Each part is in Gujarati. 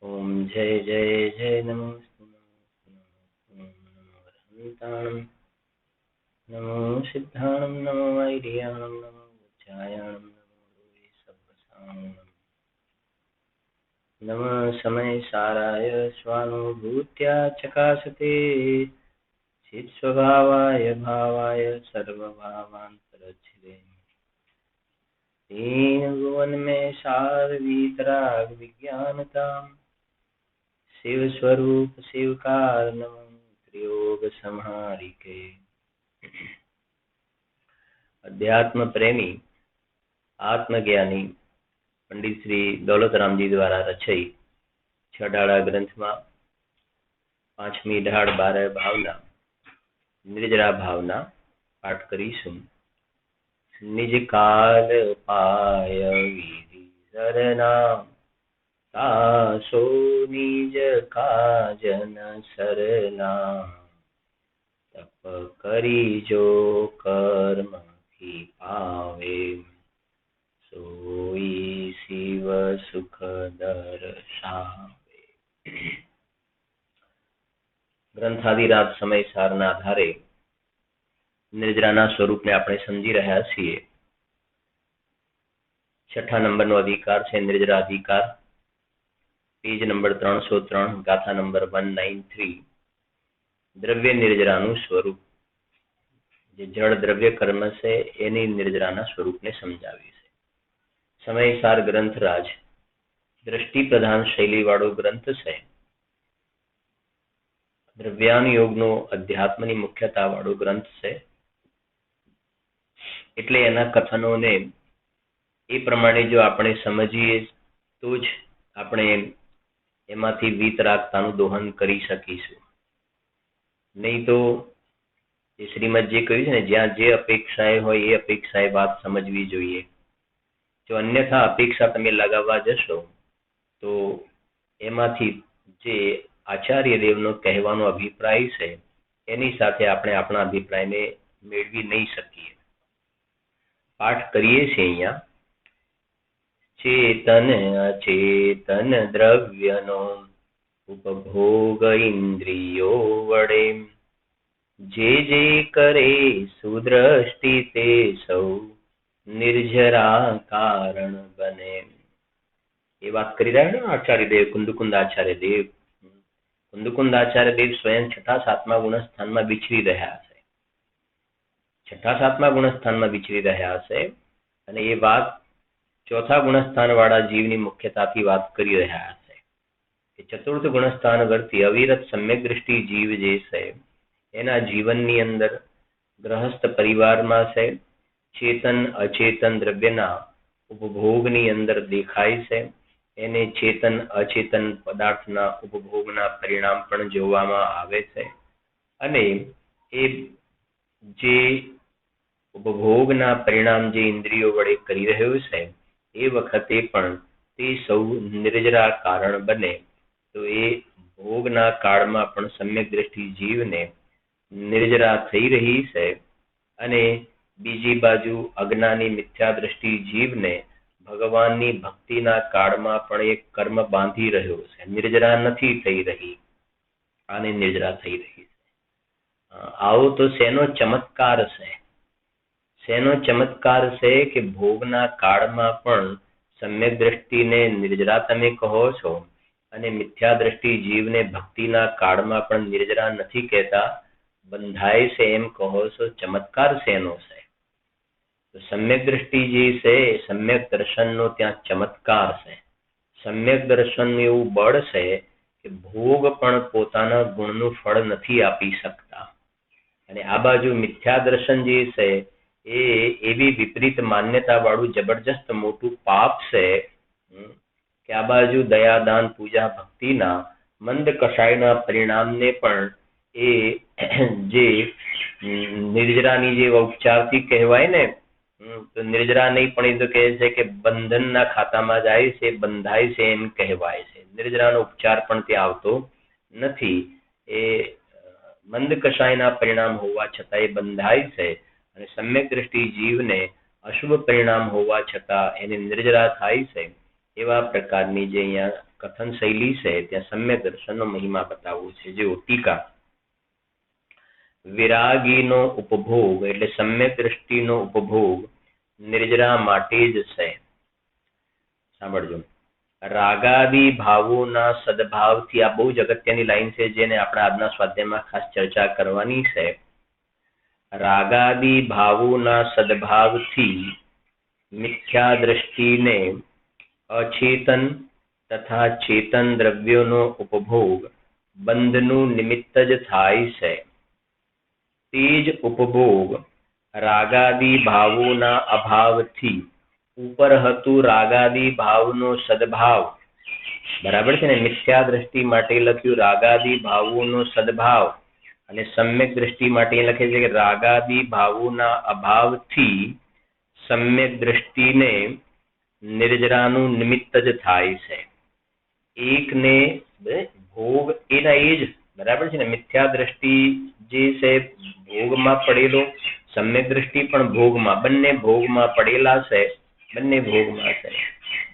ओम जय जय जय नमो हन्ताणं नमो सिद्धाणं नमो वैर्याणं नमो वज्रायाणं नमो सब्बसाणं नमः समय साराय स्वानुभूत्या चकासते चित्स्वभावाय भावाय सर्वभावान्तरच्छिदे तीन भुवन में सार वीतराग विज्ञानताम् शिव स्वरूप शिवकार नमः त्रियोग संहारिके। अध्यात्म प्रेमी आत्मज्ञानी पंडित श्री दौलतराम जी द्वारा रचयी छडाड़ा ग्रंथ में पांचमी ढाळ 12 भावना निर्जरा भावना पाठ करीशुं। निज काल पाय विधि सरना तासो निज काजन सरना तप करी जो कर्म की पावे सोई शिव सुख दर्शावे। ग्रंथादिराज समय सारना आधारे निर्जराना स्वरूपने આપણે સમજી રહ્યા છીએ। छठा नंबरનો અધિકાર છે निर्जरा अधिकार। पेज नंबर 303 गाथा नंबर 193। द्रव्य निर्जराનું स्वरूप જે જળ દ્રવ્ય કર્મ છે એની निर्जराના સ્વરૂપને સમજાવી છે। સમયસાર ગ્રંથરાજ દ્રષ્ટિ પ્રધાન શૈલી વાળો ગ્રંથ છે। દ્રવ્યાનુયોગનો અધ્યાત્મની મુખ્યતા વાળો ગ્રંથ છે। એટલે એના કથનોને એ પ્રમાણે જો આપણે સમજીએ તો જ આપણે એમાંથી વીતરાગતાનું દોહન કરી શકીશું। નહીં તો એ શ્રીમદ જે કહ્યું છે ને જ્યાં જે અપેક્ષાએ હોય એ અપેક્ષાએ વાત સમજવી જોઈએ। જો અન્યથા અપેક્ષા તમે લગાવવા જશો તો એમાંથી જે આચાર્ય દેવનો કહેવાનો અભિપ્રાય છે એની સાથે આપણે આપણા અભિપ્રાયને મેળવી નહીં શકીએ। પાઠ કરીએ છીએ અહીંયા। चेतन अचेतन द्रव्यनो उपभोग इंद्रियो वडे जे जे करे सुदृष्टि ते सौ निर्जरा कारण बने। ये बात करी रहा है ना आचार्य देव कुंदकुंद आचार्य देव। कुंदकुंद आचार्य देव स्वयं छठा सातमा गुणस्थान में विचरी रहा है। छठा सातमा गुणस्थान में विचरी रहा है અને એ વાત चौथा गुणस्थान वाला जीवनी मुख्यताथी बात करी रहा है कि चतुर्थ गुणस्थान वर्ती अविरत सम्यक दृष्टि जीव जे छे एना जीवननी अंदर गृहस्थ परिवार में से चेतन अचेतन द्रव्यना उपभोगनी अंदर देखाय छे। एने चेतन अचेतन पदार्थना उपभोगना परिणाम पण जोवामां आवे छे अने ए जे उपभोगना परिणाम जे इंद्रियो वडे करी रह्यो छे ए वखते पण ते सौ निर्जरा कारण बने। तो ए भोगना काळमां पण सम्यक दृष्टि जीवने निर्जरा थई रही छे अने बीजी बाजू अज्ञानी मिथ्या दृष्टि जीवने भगवाननी भक्तिना काळमां पण एक कर्म बांधी रह्यो छे। निर्जरा नथी थई रही आने निर्जरा थई रही छे। आवो तो सेनो चमत्कार छे। सेनो चमत्कार से कि भोगना काळमां पण सम्यक दृष्टि ने निर्जरा तमे कहो छो अने मिथ्या दृष्टि जीवने भक्तिना काळमां पण निर्जरा नथी कहेता बंधाय से एम कहो छो। चमत्कार सेनो छे? तो सम्यक दृष्टि जे छे सम्यक दर्शननो त्यां चमत्कार छे। सम्यक दर्शन एवुं बळ छे कि भोग पण पोताना गुणनुं फळ नथी आपी शकता अने आ बाजु मिथ्या दर्शन जे छे ए एवी विपरीत मान्यता वाळुं जबरदस्त मोटुं पाप छे कि आ बाजु दया दान पूजा भक्तिना मंद कषायना परिणामने पण ए जे निर्जरानी जे उपचारथी कहेवाय ने तो निर्जरा नहीं पण ए तो कहे छे कि बंधनना खातामां जाय छे बंधाय छे एम कहेवाय छे। निर्जरानो उपचार पण त्यां आवतो नथी। ए मंद कषायना परिणाम होवा छतां ए बंधाय छे અને सम्यक दृष्टि जीवने अशुभ परिणाम होवा छतां एने निर्जरा थाय छे। एवा प्रकारनी जे अहींया કથન શૈલી છે ત્યાં સમ્યક દર્શનનો મહિમા બતાવવો છે. જો ટીકા, વિરાગીનો ઉપભોગ એટલે સમ્યક દ્રષ્ટિનો ઉપભોગ નિર્જરા માટે જ છે. સાંભળજો, રાગાદી ભાવોના સદભાવથી, આ બહુ જ અગત્યની લાઈન છે જેને આપણે આજના સ્વાધ્યાયમાં ખાસ ચર્ચા કરવાની છે. રાગાદી ભાવોના સદભાવથી મિથ્યા દ્રષ્ટિને અચેતન તથા ચેતન દ્રવ્યોનો ઉપભોગ બંધનું નિમિત્ત જ થાય છે. તે જ ઉપભોગ રાગાદી ભાવોના અભાવથી ઉપર હતું રાગાદી ભાવનો સદભાવ. બરાબર છે ને? મિથ્યા દ્રષ્ટિ માટે લખ્યું રાગાદી ભાવોનો સદભાવ અને સમ્યક દ્રષ્ટિ માટે લખે છે કે રાગાદી ભાવોના અભાવથી સમ્યક દ્રષ્ટિને નિર્જરાનું નિમિત્ત જ થાય છે. એકને ભોગ એના એ જ, બરાબર છે ને? મિથ્યા દ્રષ્ટિ જે છે ભોગમાં પડેલો, સમ્યક દ્રષ્ટિ પણ ભોગમાં, બંને ભોગમાં પડેલા છે, બંને ભોગમાં છે.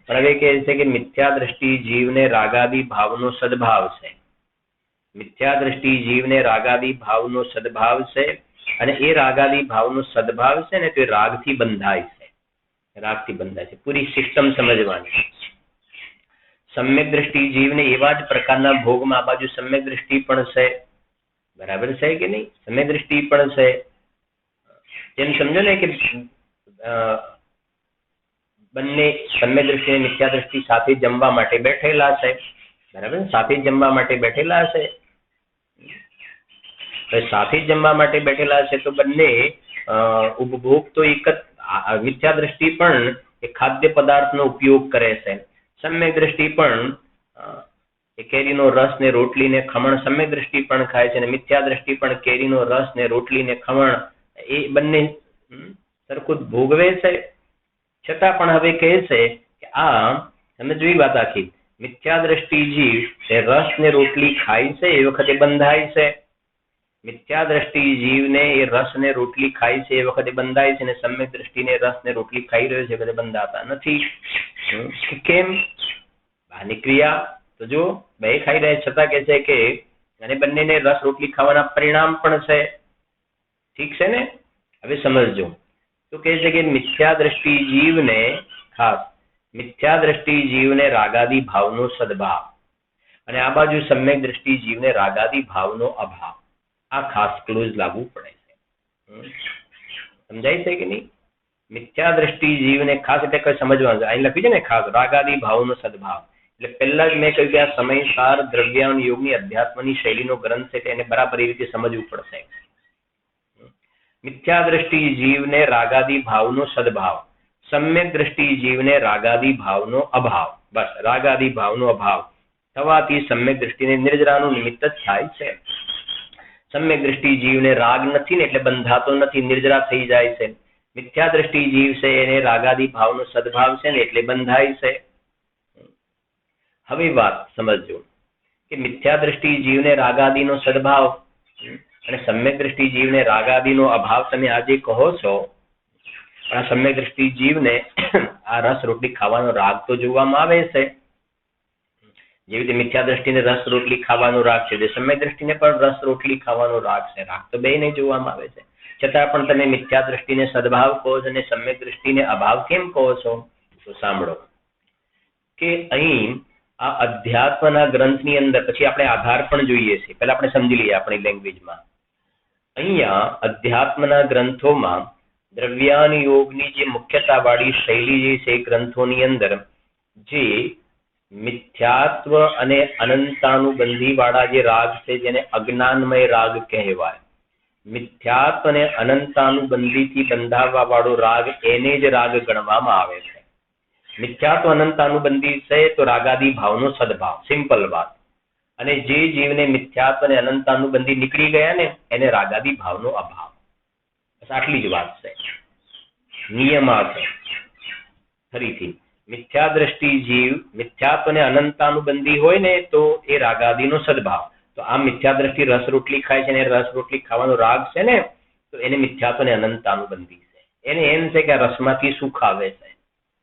પણ હવે કહે છે કે મિથ્યા દ્રષ્ટિ જીવને રાગાદી ભાવનો સદભાવ છે. મિથ્યા દ્રષ્ટિ જીવને રાગાદી ભાવનો સદભાવ છે અને એ રાગાદી ભાવનો સદભાવ છે ને તો એ રાગથી બંધાય છે. રાગથી બંધાય છે. પૂરી સિસ્ટમ સમજવાની. સમ્યક દ્રષ્ટિ જીવને એવા જ પ્રકારના ભોગમાં, આ બાજુ સમ્યક દ્રષ્ટિ પણ છે, બરાબર છે કે નહીં? સમ્યક દ્રષ્ટિ પણ છે. જેમ સમજો ને કે બંને સમ્યક દ્રષ્ટિ અને મિથ્યા દ્રષ્ટિ સાથે જમવા માટે બેઠેલા છે, બરાબર? સાથે જમવા માટે બેઠેલા છે. સાથે જમવા માટે બેઠેલા છે તો બંને ઉપભોગ તો એક જ. મિથ્યા દ્રષ્ટિ પણ એ ખાદ્ય પદાર્થનો ઉપયોગ કરે છે. સમ્યક દ્રષ્ટિ પણ એ કેરીનો રસ ને રોટલી ને ખમણ સમ્યક દ્રષ્ટિ પણ ખાય છે અને મિથ્યા દ્રષ્ટિ પણ કેરીનો રસ ને રોટલી ને ખમણ એ બંને સરખું ભોગવે છે. છતાં પણ હવે કહે છે કે આ તમે જોઈ વાત આખી, મિથ્યા દ્રષ્ટિ જીવ એ રસ ને રોટલી ખાય છે એ વખતે બંધાય છે. મિથ્યા દ્રષ્ટિ જીવને એ રસ ને રોટલી ખાય છે એ વખતે બંધાય છે અને સમ્યક દ્રષ્ટિને રસ ને રોટલી ખાઈ રહ્યો છે એ વખતે બંધાતા નથી. કેમ? આની ક્રિયા તો જો બે ખાઈ રહ્યા છતાં કે છે કે અને બંનેને રસ રોટલી ખાવાના પરિણામ પણ છે. ઠીક છે ને? હવે સમજજો. તો કહે છે કે મિથ્યા દ્રષ્ટિ જીવને, ખાસ મિથ્યા દ્રષ્ટિ જીવને રાગાદી ભાવનો સદભાવ અને આ બાજુ સમ્યક દ્રષ્ટિ જીવને રાગાદી ભાવનો અભાવ. આ ખાસ ક્લોઝ લાગુ પડે છે. સમજાય છે કે નહીં? મિથ્યા દ્રષ્ટિ જીવને ખાસ એટલે કઈ સમજવાનું છે. અહીં લખ્યું છે ને ખાસ રાગાદી ભાવનો સદભાવ. એટલે પહેલા જ મેં કહ્યું કે આ સમયસાર દ્રવ્યાન યોગની અધ્યાત્મની શૈલીનો ગ્રંથ છે એને બરાબર એ રીતે સમજવું પડશે. મિથ્યા દ્રષ્ટિ જીવને રાગાદી ભાવનો સદભાવ, સમ્યક દ્રષ્ટિ જીવને રાગાદી ભાવનો અભાવ. બસ, રાગાદી ભાવનો અભાવ થવાથી સમ્યક દ્રષ્ટિને નિર્જરાનું નિમિત્ત જ થાય છે. સમ્યક દ્રષ્ટિ જીવને રાગ નથી ને એટલે બંધાતો નથી, નિર્જરા થઈ જાય છે. મિથ્યા દ્રષ્ટિ જીવ છે એને રાગાદી ભાવનો સદભાવ છે ને એટલે બંધાય છે. હવે વાત સમજજો કે મિથ્યા દ્રષ્ટિ જીવને રાગાદીનો સદભાવ અને સમ્યક દ્રષ્ટિ જીવને રાગાદીનો અભાવ તમે આજે કહો છો. આ સમ્યક દ્રષ્ટિ જીવને આ રસ રોટલી ખાવાનો રાગ તો જોવામાં આવે છે. જેવી રીતે મિથ્યા દ્રષ્ટિને રસ રોટલી ખાવાનો રાગ છે, સમ્યક દ્રષ્ટિને પણ રસ રોટલી ખાવાનો રાગ છે. રાગ તો બેયને જોવામાં આવે છે. છતાં પણ તમે મિથ્યા દ્રષ્ટિને સદભાવ કહો છો અને સમ્યક દ્રષ્ટિને અભાવ કેમ કહો છો? તો સાંભળો કે અહીં આ અધ્યાત્મના ગ્રંથની અંદર પછી આપણે આધાર પણ જોઈએ છે. પહેલા આપણે સમજી લઈએ આપણી લેંગ્વેજમાં. અહીંયા અધ્યાત્મના ગ્રંથોમાં દ્રવ્યાન યોગની જે મુખ્યતાવાળી શૈલી જે છે ગ્રંથોની અંદર જે મિથ્યાત્વ અને અનંતાનુબંધી વાળા જે રાગ છે જેને અજ્ઞાનમય રાગ કહેવાય. મિથ્યાત્વ અને અનંતાનુબંધીથી બંધાવવા વાળો રાગ એને જ રાગ ગણવામાં આવે છે. મિથ્યાત્વ અનંતાનુબંધી છે તો રાગાદી ભાવનો સદભાવ, સિમ્પલ વાત. અને જે જીવને મિથ્યાત્વ અને અનંતાનુબંધી નીકળી ગયા ને એને રાગાદી ભાવનો અભાવ. બસ આટલી જ વાત છે. નિયમ આ છે. ફરીથી મિથ્યા દ્રષ્ટિ જીવ મિથ્યાત્વ અને અનંતાનુબંધી હોય ને તો એ રાગાદીનો સદભાવ. તો આ મિથ્યા દ્રષ્ટિ રસ રોટલી ખાય છે ને રસ રોટલી ખાવાનો રાગ છે ને તો એને મિથ્યાત્વ અને અનંતાનુબંધી છે. એને એમ છે કે આ રસમાંથી સુખ આવે છે,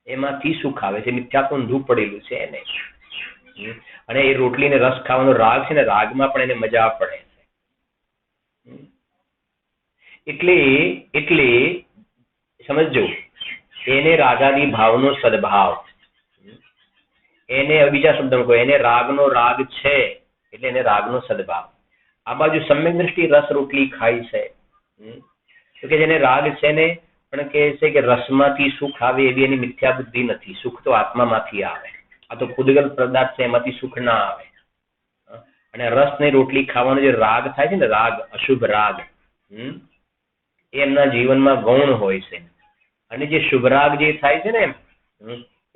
એમાંથી સુખ આવે છે. મિથ્યાત્વ ઊંધું પડેલું છે એને. અને એ રોટલીને રસ ખાવાનો રાગ છે ને, રાગમાં પણ એને મજા પડે છે. એટલે સમજો, એને રાગાદી ભાવનો સદભાવ, એને બીજા શબ્દમાં કહો, એને રાગનો રાગ છે એટલે એને રાગનો સદભાવ. આ બાજુ સમ્યક દ્રષ્ટિ રસ રોટલી ખાય છે, તો કે જેને રાગ છે ને પણ કહે છે કે રસમાંથી સુખ આવે એવી એની મિથ્યા બુદ્ધિ નથી. સુખ તો આત્મામાંથી આવે. આ તો પૂદગલ પદાર્થ છે, એમાંથી સુખ ના આવે. અને રસ ને રોટલી ખાવાનો જે રાગ થાય છે ને, રાગ, અશુભ રાગ, એ એમના જીવનમાં ગૌણ હોય છે. અને જે શુભ રાગ જે થાય છે ને,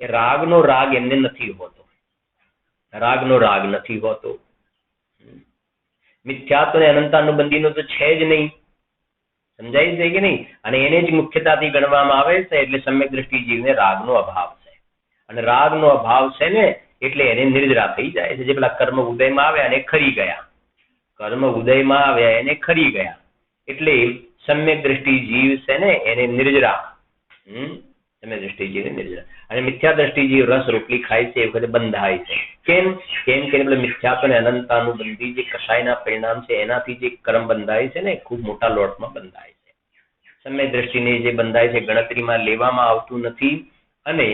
એ રાગનો રાગ એમને નથી હોતો. રાગનો રાગ નથી હોતો. મિથ્યાત્વ અને અનંતાનુબંધીનો તો છે જ નહીં. સમજાય છે કે નહીં? અને એને જ મુખ્યતાથી ગણવામાં આવે છે. એટલે સમ્યક દ્રષ્ટિ જીવને રાગનો અભાવ છે. અને રાગનો અભાવ છે ને એટલે એને નિર્જરા થઈ જાય છે. જે પેલા કર્મ ઉદયમાં આવ્યા અને ખરી ગયા, કર્મ ઉદયમાં આવ્યા એને ખરી ગયા, એટલે સમ્યક દ્રષ્ટિ જીવ છે ને એને નિર્જરા. સમ્યક દ્રષ્ટિ જીવ નિર્જરા. અને મિથ્યા દ્રષ્ટિ જીવ રસ રોટલી ખાય છે એ વખતે બંધાય છે. કેમ કે મિથ્યાત્વ અને અનંતાનુબંધી જે કસાયના પરિણામ છે એનાથી જે કર્મ બંધાય છે ને, ખૂબ મોટા લોટમાં બંધાય છે. સમ્યક દ્રષ્ટિને જે બંધાય છે ગણતરીમાં લેવામાં આવતું નથી, અને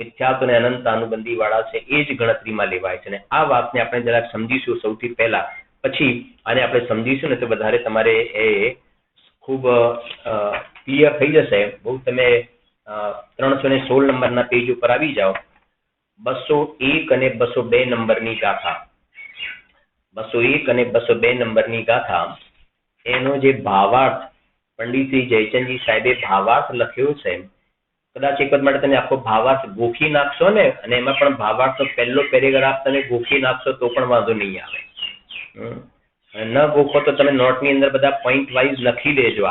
મિથ્યાત્વ અને અનંતાનુબંધી વાળા છે એ જ ગણતરીમાં લેવાય છે. અને આ વાતને આપણે જરાક સમજીશું સૌથી પહેલા, પછી આને આપણે સમજીશું ને તો વધારે તમારે એ ખૂબ ક્લિયર થઈ જશે. બહુ તમે 316 નંબરના પેજ ઉપર આવી જાઓ. 201 અને 202 નંબરની ગાથા, 201 અને 202 નંબરની ગાથા, એનો જે ભાવાર્થ પંડિત શ્રી જયચંદજી સાહેબે ભાવાર્થ લખ્યો છે, કદાચ એક વખત માટે તમે આખો ભાવાર્થ ગોખી નાખશો ને, અને એમાં પણ ભાવાર્થનો પહેલો પેરેગ્રાફ તમે ગોખી નાખશો તો પણ વાંધો નહીં આવે. ન ગોખો તો તમે નોટની અંદર બધા પોઈન્ટ વાઇઝ લખી દેજો.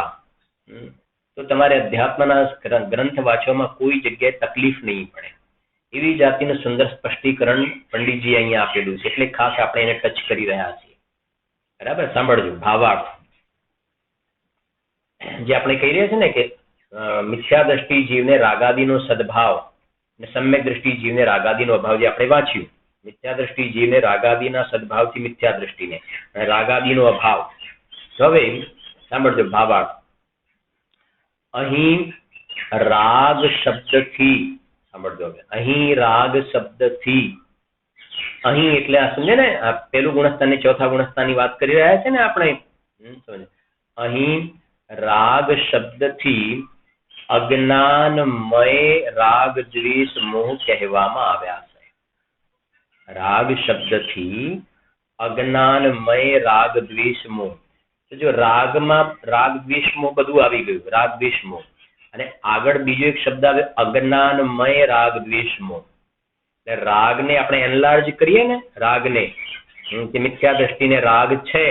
તો તમારે અધ્યાત્મના ગ્રંથ વાંચવામાં કોઈ જગ્યાએ તકલીફ નહીં પડે. એવી જાતિનું સુંદર સ્પષ્ટીકરણ પંડિતજી અહીંયા આપેલું છે, એટલે ખાસ આપણે એને ટચ કરી રહ્યા છીએ. બરાબર, સાંભળજો. ભાવાર્થ જે આપણે કહી રહ્યા છે ને કે મિથ્યા દ્રષ્ટિ જીવને રાગાદીનો સદભાવ અને સમ્યક દ્રષ્ટિ જીવને રાગાદીનો અભાવ, જે આપણે વાંચ્યું. મિથ્યા દ્રષ્ટિ જીવને રાગાદીના સદભાવથી મિથ્યા દ્રષ્ટિને અને રાગાદીનો અભાવ. હવે સાંભળજો ભાવાર્થ. અહીં રાગ શબ્દથી, સાંભળજો હવે, અહીં રાગ શબ્દથી, અહીં એટલે આ સમજે ને, આ પેલું ગુણસ્થાન ને ચોથા ગુણસ્થાનની વાત કરી રહ્યા છે ને આપણે. અહીં રાગ શબ્દથી અજ્ઞાનમય રાગ દ્વેષ મોહ કહેવામાં આવ્યા છે. રાગ શબ્દથી અજ્ઞાનમય રાગ દ્વેષ મોહ. તો જો રાગમાં રાગ દ્વેષ મોહ બધું આવી ગયું, રાગ દ્વેષ મોહ, અને આગળ બીજો એક શબ્દ આવે અજ્ઞાનમય રાગ દ્વેષ મોહ. એટલે રાગને આપણે એનલાર્જ કરીએ ને, રાગને કે મિથ્યા દ્રષ્ટિને રાગ છે,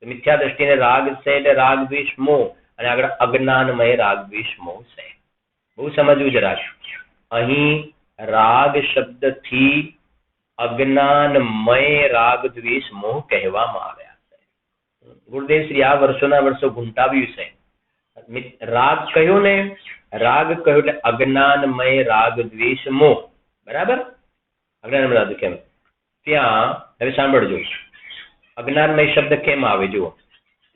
મિથ્યા દ્રષ્ટિને રાગ છે એટલે રાગ દ્વેષ મોહ, અને આગળ અજ્ઞાનમય રાગ દ્વેષ મોહ છે. બહુ સમજવું જરાક. અહીં રાગ શબ્દથી અજ્ઞાનમય રાગ દ્વેષ મોહ કહેવામાં આવ્યા છે. ગુરુદેવ શ્રી આ વર્ષોના વર્ષો ઘૂંટાવ્યું છે. રાગ કહ્યો ને, રાગ કહ્યો એટલે અજ્ઞાનમય રાગ દ્વેષ મોહ. બરાબર, અજ્ઞાનમય રાગ કેમ? ત્યાં હવે સાંભળજો, અજ્ઞાનમય શબ્દ કેમ આવે જુઓ.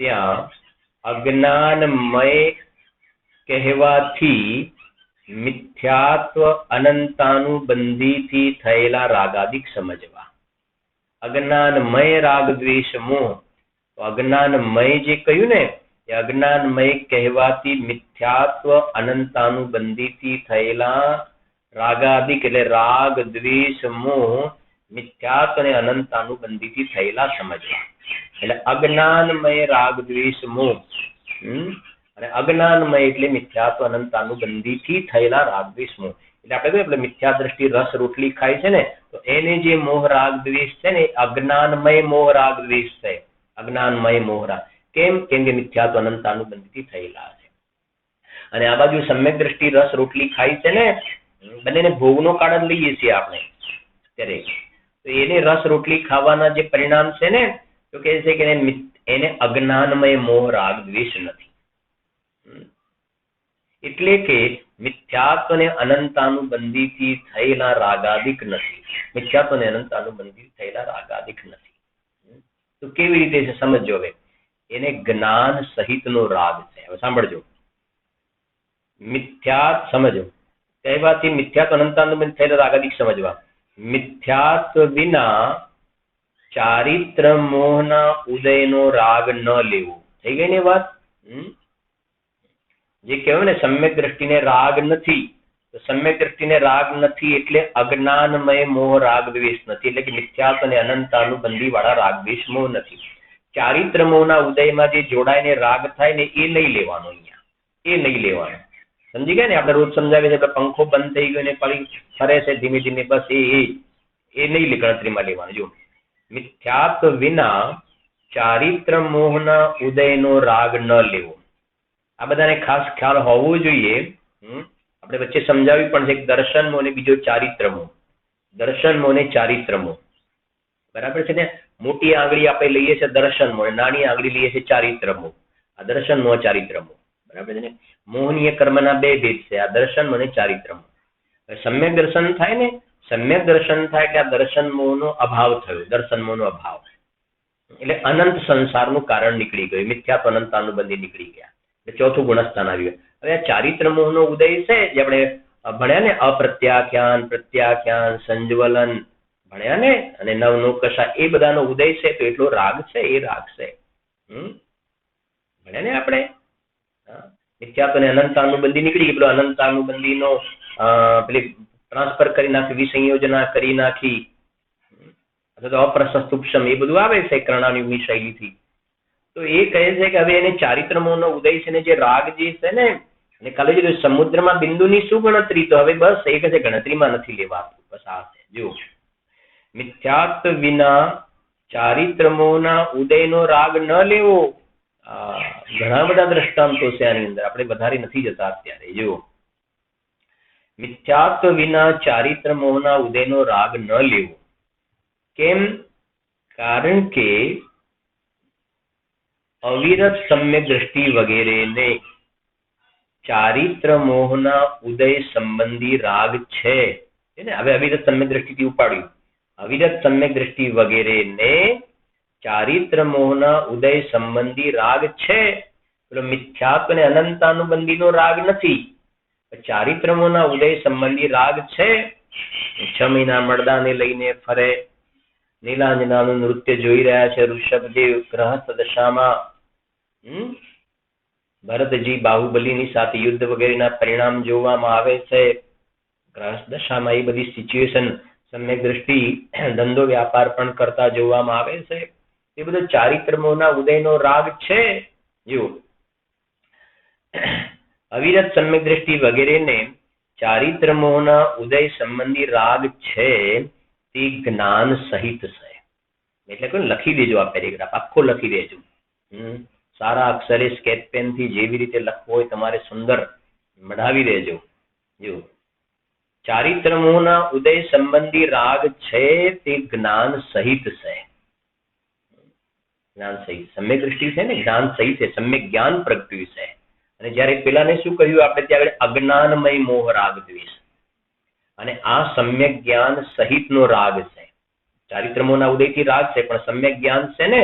ત્યાં અજ્ઞાનમય કહેવાથી મિથ્યાત્વ અનંતાનુબંધીથી થયેલા રાગાદિક સમજવા. અજ્ઞાનમય રાગ દ્વેષ મોહ, તો અજ્ઞાનમય જે કહ્યું ને, એ અજ્ઞાનમય કહેવાથી મિથ્યાત્વ અનંતાનુબંધીથી થયેલા રાગાદિક એટલે રાગ દ્વેષ મોહ મિથ્યાત્વ અને અનંતાનુબંધીથી થયેલા સમજવા. એટલે અજ્ઞાનમય રાગ દ્વેષ મોહ, અને અજ્ઞાનમય એટલે મિથ્યાત્વ અનંતાનુબંધીથી થયેલા રાગ દ્વેષ મોહ. એટલે આપણે કહ્યું, એટલે મિથ્યા દ્રષ્ટિ રસ રોટલી ખાય છે ને, તો એને જે મોહ રાગ દ્વેષ છે ને, અજ્ઞાનમય મોહ રાગ દ્વેષ છે. અજ્ઞાનમય મોહ રાગ. કેમ? કેમ કે મિથ્યાત્વ અનંતાનુબંધીથી થયેલા છે. અને આ બાજુ સમ્યક દ્રષ્ટિ રસ રોટલી ખાય છે ને, બંનેને ભોગનો કાળ જ લઈએ છીએ આપણે ત્યારે. તો એને રસ રોટલી ખાવાના જે પરિણામ છે ને, તો કહે છે કે એને અજ્ઞાનમય મોહ રાગ દ્વેષ નથી. એટલે કે મિથ્યાત્વ ને અનંતાનુબંધીથી થયેલા રાગાદિક નથી. મિથ્યાત્વ ને અનંતાનુબંધી થયેલા રાગાદિક નથી. તો કેવી રીતે છે સમજો. હવે એને જ્ઞાન સહિતનો રાગ છે. હવે સાંભળજો, મિથ્યાત્વ સમજો, કહેવાથી મિથ્યાત્વ અનંતાનુબંધ થયેલા રાગાદિક સમજવા. મિથ્યાત્વ વિના ચારિત્ર મોહના ઉદયનો રાગ ન લેવો. થઈ ગઈ ને વાત? જે કહેવાય ને સમ્યક દ્રષ્ટિને રાગ નથી, તો સમ્યક દ્રષ્ટિને રાગ નથી એટલે અજ્ઞાનમય મોહ રાગ દ્વેષ નથી, એટલે કે મિથ્યાત્વ અને અનંતાનુબંધી વાળા રાગ દ્વેષ મોહ નથી. ચારિત્ર મોહના ઉદયમાં જે જોડાઈને રાગ થાય ને એ નહીં લેવાનો. અહીંયા એ નહીં લેવાનો. સમજી ગયા ને? આપણે રોજ સમજાવીએ છીએ પંખો બંધ થઈ ગયો ને ફરી ફરે છે ધીમે ધીમે, બસ એ નહીં ગણતરીમાં લેવાનું. જો મિથ્યાત્વ વિના ચારિત્ર મોહના ઉદયનો રાગ ન લેવો. આ બધાને ખાસ ખ્યાલ હોવો જોઈએ. આપણે વચ્ચે સમજાવી પણ છે કે દર્શન મોહ ને બીજો ચારિત્ર મોહ. દર્શન મોહ ને ચારિત્ર મોહ, બરાબર છે ને? મોટી આંગળી આપણે લઈએ છીએ દર્શન મોહ, નાની આંગળી લઈએ છીએ ચારિત્ર મોહ. આ દર્શન મોહ ચારિત્ર મોહ, બરાબર છે ને? મોહનીય કર્મના બે ભેદ છે, આ દર્શન મોહ ને ચારિત્ર મોહ. સમ્યક દર્શન થાય ને, સમ્યક દર્શન થાય કે આ દર્શન મોહનો અભાવ થયો, દર્શન મોહનો અભાવ, એટલે અનંત સંસારનું કારણ નીકળી ગયું, મિથ્યાત્વ અનંતાનુબંધી નીકળી ગયા, એટલે ચોથું ગુણસ્થાન આવ્યું. હવે આ ચારિત્ર મોહનો ઉદય છે જે આપણે ભણ્યા ને, અપ્રત્યાખ્યાન, પ્રત્યાખ્યાન, સંજ્વલન ભણ્યા ને, અને નવનોકષા, એ બધાનો ઉદય છે. તો એટલો રાગ છે, એ રાગ છે. ભણ્યા ને આપણે? મિથ્યાત્વ અને અનંતાનુબંધી નીકળી ગઈ, પેલો અનંતાનુબંધીનો પેલી ટ્રાન્સફર કરી નાખી, વિસંયોજના કરી નાખી, અથવા તો અપ્રશસ્તુપશમ એ બધું આવે છે કર્ણાનુગની શૈલીથી. તો એ કહે છે કે હવે એને ચારિત્ર મોહનો ઉદય છે ને જે રાગ જે છે ને, અને કાલે જે સમુદ્રમાં બિંદુની શું ગણતરી, તો હવે બસ એ કહે છે ગણતરીમાં નથી લેવાતું. બસ આ છે. જો મિથ્યાત્વ વિના ચારિત્ર મોહના ઉદયનો રાગ ન લેવો. ઘણા બધા દ્રષ્ટાંતો છે આની અંદર, આપણે વધારે નથી જતા અત્યારે. જો મિથ્યાત્વ વિના ચારિત્ર મોહના ઉદયનો રાગ ન લેવો. કેમ? કારણ કે અવિરત સમ્યક દ્રષ્ટિ વગેરેને ચારિત્ર મોહના ઉદય સંબંધી રાગ છે. હવે અવિરત સમ્યક દ્રષ્ટિથી ઉપાડ્યું. અવિરત સમ્યક દ્રષ્ટિ વગેરેને ચારિત્ર મોહના ઉદય સંબંધી રાગ છે. પેલો મિથ્યાત્વ અને અનંતાનુબંધીનો રાગ નથી, ચારિત્ર મોહના ઉદય સંબંધી રાગ છે. 6 મહિના મળદાને લઈને ફરે, નીલાંજનાનું નૃત્ય જોઈ રહ્યા છે ઋષભદેવ ગ્રહસ્થ દશામાં. ભરતજી બાહુબલીની સાથે યુદ્ધ વગેરેના પરિણામ જોવામાં આવે છે ગ્રહસ્થ દશામાં. એ બધી સિચ્યુએશન સમ્યક દ્રષ્ટિ ધંધો વ્યાપાર પણ કરતા જોવામાં આવે છે. એ બધો ચારિત્ર મોહના ઉદયનો રાગ છે. જો અવિરત સમ્યક દ્રષ્ટિ વગેરેને ચારિત્ર મોહના ઉદય સંબંધી રાગ છે તે જ્ઞાન સહિત છે. એટલે કે લખી દેજો, આ પેરેગ્રાફ આખો લખી દેજો. સારા અક્ષરે સ્કેચ પેન થી જેવી રીતે લખવો હોય તમારે સુંદર મઢાવી દેજો. જો ચારિત્ર મોહના ઉદય સંબંધી રાગ છે તે જ્ઞાન સહિત છે. જ્ઞાન સહિત સમ્યક દ્રષ્ટિ છે ને, જ્ઞાન સહિત છે, સમ્યક જ્ઞાન પ્રગટ્યું છે. અને જયારે પેલાને શું કહ્યું આપણે ત્યાં આગળ, અજ્ઞાનમય મોહ રાગ દ્વેષ, અને આ સમ્યક જ્ઞાન સહિતનો રાગ છે. ચારિત્ર મોહના ઉદયથી રાગ છે, પણ સમ્યક જ્ઞાન છે ને,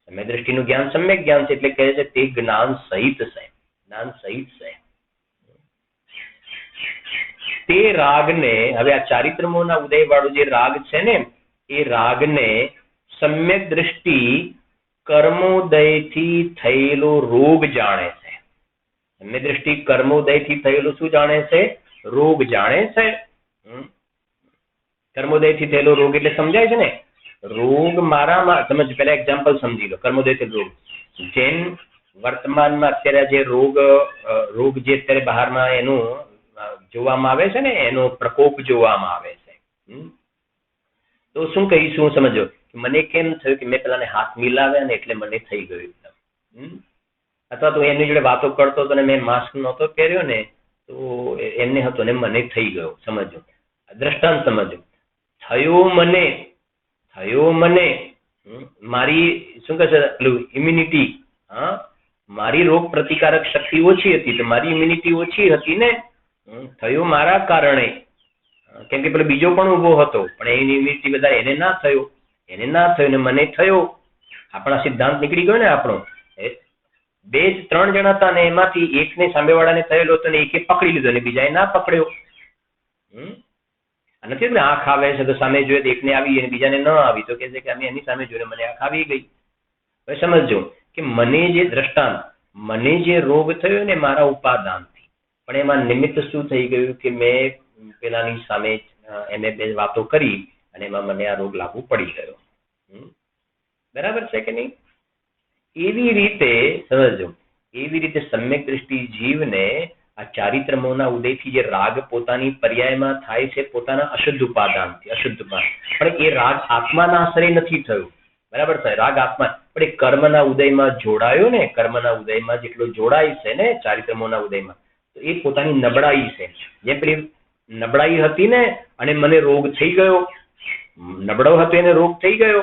સમ્યક દ્રષ્ટિનું જ્ઞાન સમ્યક જ્ઞાન છે, એટલે કહે છે તે જ્ઞાન સહિત છે. જ્ઞાન સહિત છે તે રાગને. હવે આ ચારિત્ર મોહના ઉદય વાળો જે રાગ છે ને, એ રાગને સમ્યક દ્રષ્ટિ કર્મોદયથી થયેલો રોગ જાણે છે. સમ્યક દ્રષ્ટિ કર્મોદયથી થયેલો શું જાણે છે? રોગ જાણે છે. કર્મોદયથી થયેલો રોગ એટલે સમજાય છે ને, રોગ મારામાં, તમે પેલા એક્ઝામ્પલ સમજી લો. કર્મોદયથી રોગ, જેમ વર્તમાનમાં અત્યારે જે રોગ જે અત્યારે બહારમાં એનું જોવામાં આવે છે ને, એનો પ્રકોપ જોવામાં આવે છે. તો શું કહીશું સમજો, મને કેમ થયું કે મેં પેલાને હાથ મિલાવ્યા ને એટલે મને થઈ ગયું એકદમ. અથવા તો એની જોડે વાતો કરતો હતો ને મેં માસ્ક નહોતો પહેર્યો ને તો એમને હતો ને મને થઈ ગયો. સમજો, દ્રષ્ટાંત સમજો. થયો મને મારી શું કહે છે ઇમ્યુનિટી, મારી રોગ પ્રતિકારક શક્તિ ઓછી હતી, તો મારી ઇમ્યુનિટી ઓછી હતી ને, થયું મારા કારણે, કેમ કે પેલો બીજો પણ ઉભો હતો પણ એ નિમિત્તથી વધારે એને ના થયો, ને મને થયો. આપણા સિદ્ધાંત નીકળી ગયો ને આપણો. બે જ 3 જણા હતા ને એમાંથી એકને સામેવાળાને થયેલો હતો ને એકે પકડી લીધો ને બીજાએ ના પકડ્યો. નથી ને આંખ આવે છે તો સામે જોઈએ તો એકને આવી અને બીજાને ન આવી, તો કે છે કે અમે એની સામે જોઈને મને આંખ આવી ગઈ. હવે સમજો કે મને જે દ્રષ્ટાંત, મને જે રોગ થયો ને મારા ઉપાદાનથી, પણ એમાં નિમિત્ત શું થઈ ગયું કે મેં પેલાની સામે એને બે વાતો કરી અને એમાં મને આ રોગ લાગુ પડી ગયો. બરાબર છે કે નહીં? એવી રીતે સમજો, એવી રીતે સમ્યક દ્રષ્ટિ જીવને આ ચારિત્રમોના ઉદયથી જે રાગ પોતાની પર્યાયમાં થાય છે પોતાના અશુદ્ધ ઉપાદાનથી, પણ એ રાગ આત્માના આશ્રય નથી થયું. બરાબર છે? રાગ આત્મા પણ એ કર્મના ઉદયમાં જોડાયો ને, કર્મના ઉદયમાં જેટલો જોડાય છે ને ચારિત્રમોના ઉદયમાં, તો એ પોતાની નબળાઈ છે. જેમ પેલી નબળાઈ હતી ને અને મને રોગ થઈ ગયો, નબળો હતો એને રોગ થઈ ગયો,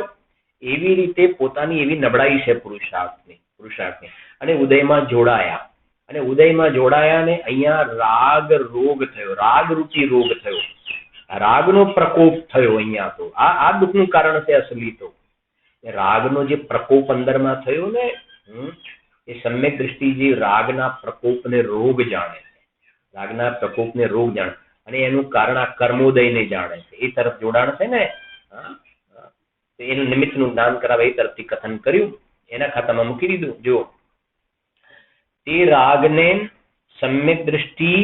એવી રીતે પોતાની એવી નબળાઈ છે પુરુષાર્થની અને ઉદયમાં જોડાયા ને અહીંયા રાગ રોગ થયો, રાગ રૂપી રોગ થયો, રાગનો પ્રકોપ થયો. અહીંયા તો આ દુઃખનું કારણ છે અસલી તો. રાગનો જે પ્રકોપ અંદરમાં થયો ને, એ સમ્યક દ્રષ્ટિ જે રાગના પ્રકોપને રોગ જાણે છે, રાગના પ્રકોપને રોગ જાણે અને એનું કારણ આ કર્મોદયને જાણે છે, એ તરફ જોડાણ છે ને. એનું નિમિત્તનું જ્ઞાન કરાવે એ તરફથી કથન કર્યું, એના ખાતામાં મૂકી દીધું. જો તે રાગને સમ્યક દ્રષ્ટિ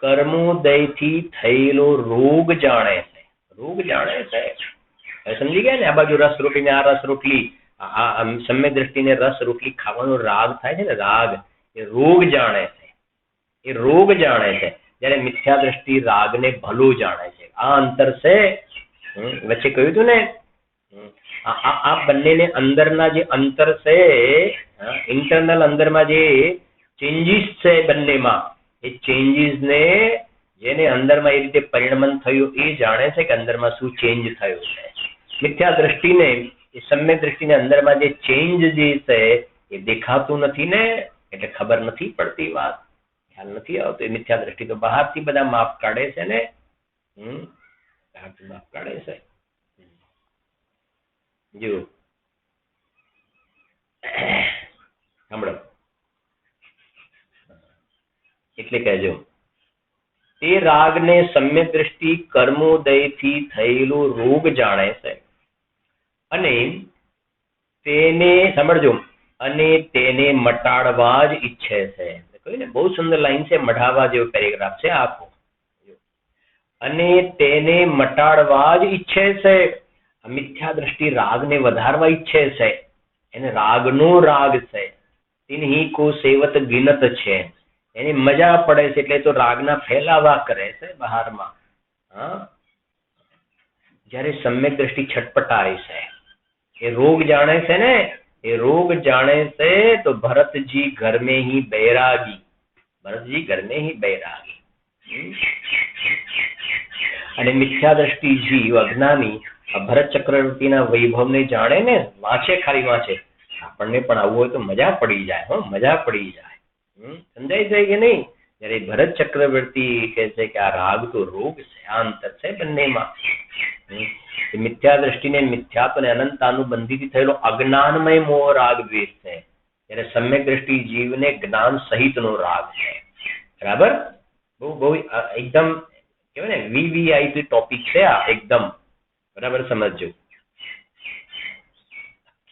કર્મોદયથી થયેલો રોગ જાણે છે. સમજી ગયા ને? આ બાજુ રસ રોટલી ને આ રસ રોટલી, આ સમ્યક દ્રષ્ટિને રસ રોટલી ખાવાનો રાગ થાય છે ને, રાગ એ રોગ જાણે છે. જયારે મિથ્યા દ્રષ્ટિ રાગને ભલો જાણે છે. આ અંતર છે. વચ્ચે કહ્યું હતું ને, આ બંનેને અંદરના જે અંતર છે, ઇન્ટરનલ અંદરમાં જે ચેન્જીસ છે બંનેમાં, એ ચેન્જીસ ને જેને અંદરમાં એ રીતે પરિણમન થયું એ જાણે છે કે અંદરમાં શું ચેન્જ થયું છે. મિથ્યા દ્રષ્ટિને, એ સમ્યક દ્રષ્ટિને અંદરમાં જે ચેન્જ જે છે એ દેખાતું નથી ને, એટલે ખબર નથી પડતી, વાત ખ્યાલ નથી આવતો. એ મિથ્યા દ્રષ્ટિ તો બહારથી બધા માપ કાઢે છે ને, બહારથી માપ કાઢે છે. જો સાંભળો, એટલે કહેજો, તે રાગને સમ્યક દ્રષ્ટિ કર્મોદયથી થયેલો રોગ જાણે છે અને તેને, સાંભળજો, અને તેને મટાડવા જ ઈચ્છે છે. કહ્યું ને, બહુ સુંદર લાઈન છે, મઢાવવા જેવો પેરેગ્રાફ છે આખો. અને તેને મટાડવા જ ઈચ્છે છે. મિથ્યા દ્રષ્ટિ રાગને વધારવા ઈચ્છે છે, એને રાગનો રાગ છે. તિન્હી કો સેવત ગિનત છે, એને મજા પડે છે એટલે તો રાગના ફેલાવા કરે છે બહારમાં. જયારે સમ્યક દ્રષ્ટિ છટપટાય છે, એ રોગ જાણે છે ને, એ રોગ જાણે છે તો ભરતજી ઘર में ही बैरागी, અને મિથ્યા દ્રષ્ટિ જીવ અજ્ઞાની ભરત ચક્રવર્તીના વૈભવને જાણે ને, ખાલી વાંચે, આપણને પણ આવવું હોય તો મજા પડી જાય. સમજાય છે કે નહીં? જયારે ભરત ચક્રવર્તી કહે છે કે આ રાગ તો રોગ છે, આ અંતર છે બંનેમાં. મિથ્યા દ્રષ્ટિને મિથ્યાત્વ અને અનંત અનુબંધીથી થયેલો અજ્ઞાનમય મોહ રાગ દ્વેષ છે, ત્યારે સમ્યક દ્રષ્ટિ જીવને જ્ઞાન સહિતનો રાગ છે. બરાબર? બહુ એકદમ કહેવાય ને વીવીઆઈપી ટોપિક છે આ, એકદમ બરાબર સમજજો.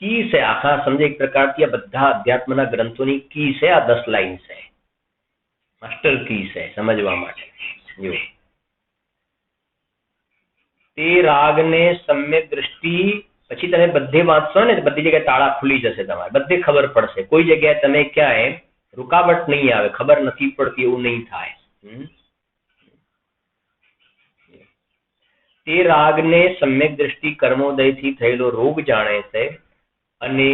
કી છે આખા, સમજે એક પ્રકારથી આ બધા અધ્યાત્મના ગ્રંથોની કી છે. આ 10 લાઈન છે, માસ્ટર કી છે સમજવા માટે. જો તે રાગને સમ્યક દ્રષ્ટિ, પછી તમે બધે વાંચશો ને બધી જગ્યાએ તાળા ખુલી જશે, તમારે બધે ખબર પડશે. કોઈ જગ્યાએ તમે ક્યાંય રૂકાવટ નહીં આવે, ખબર નથી પડતી એવું નહીં થાય. તે રાગને સમ્યક દ્રષ્ટિ કર્મોદયથી થયેલો રોગ જાણે છે અને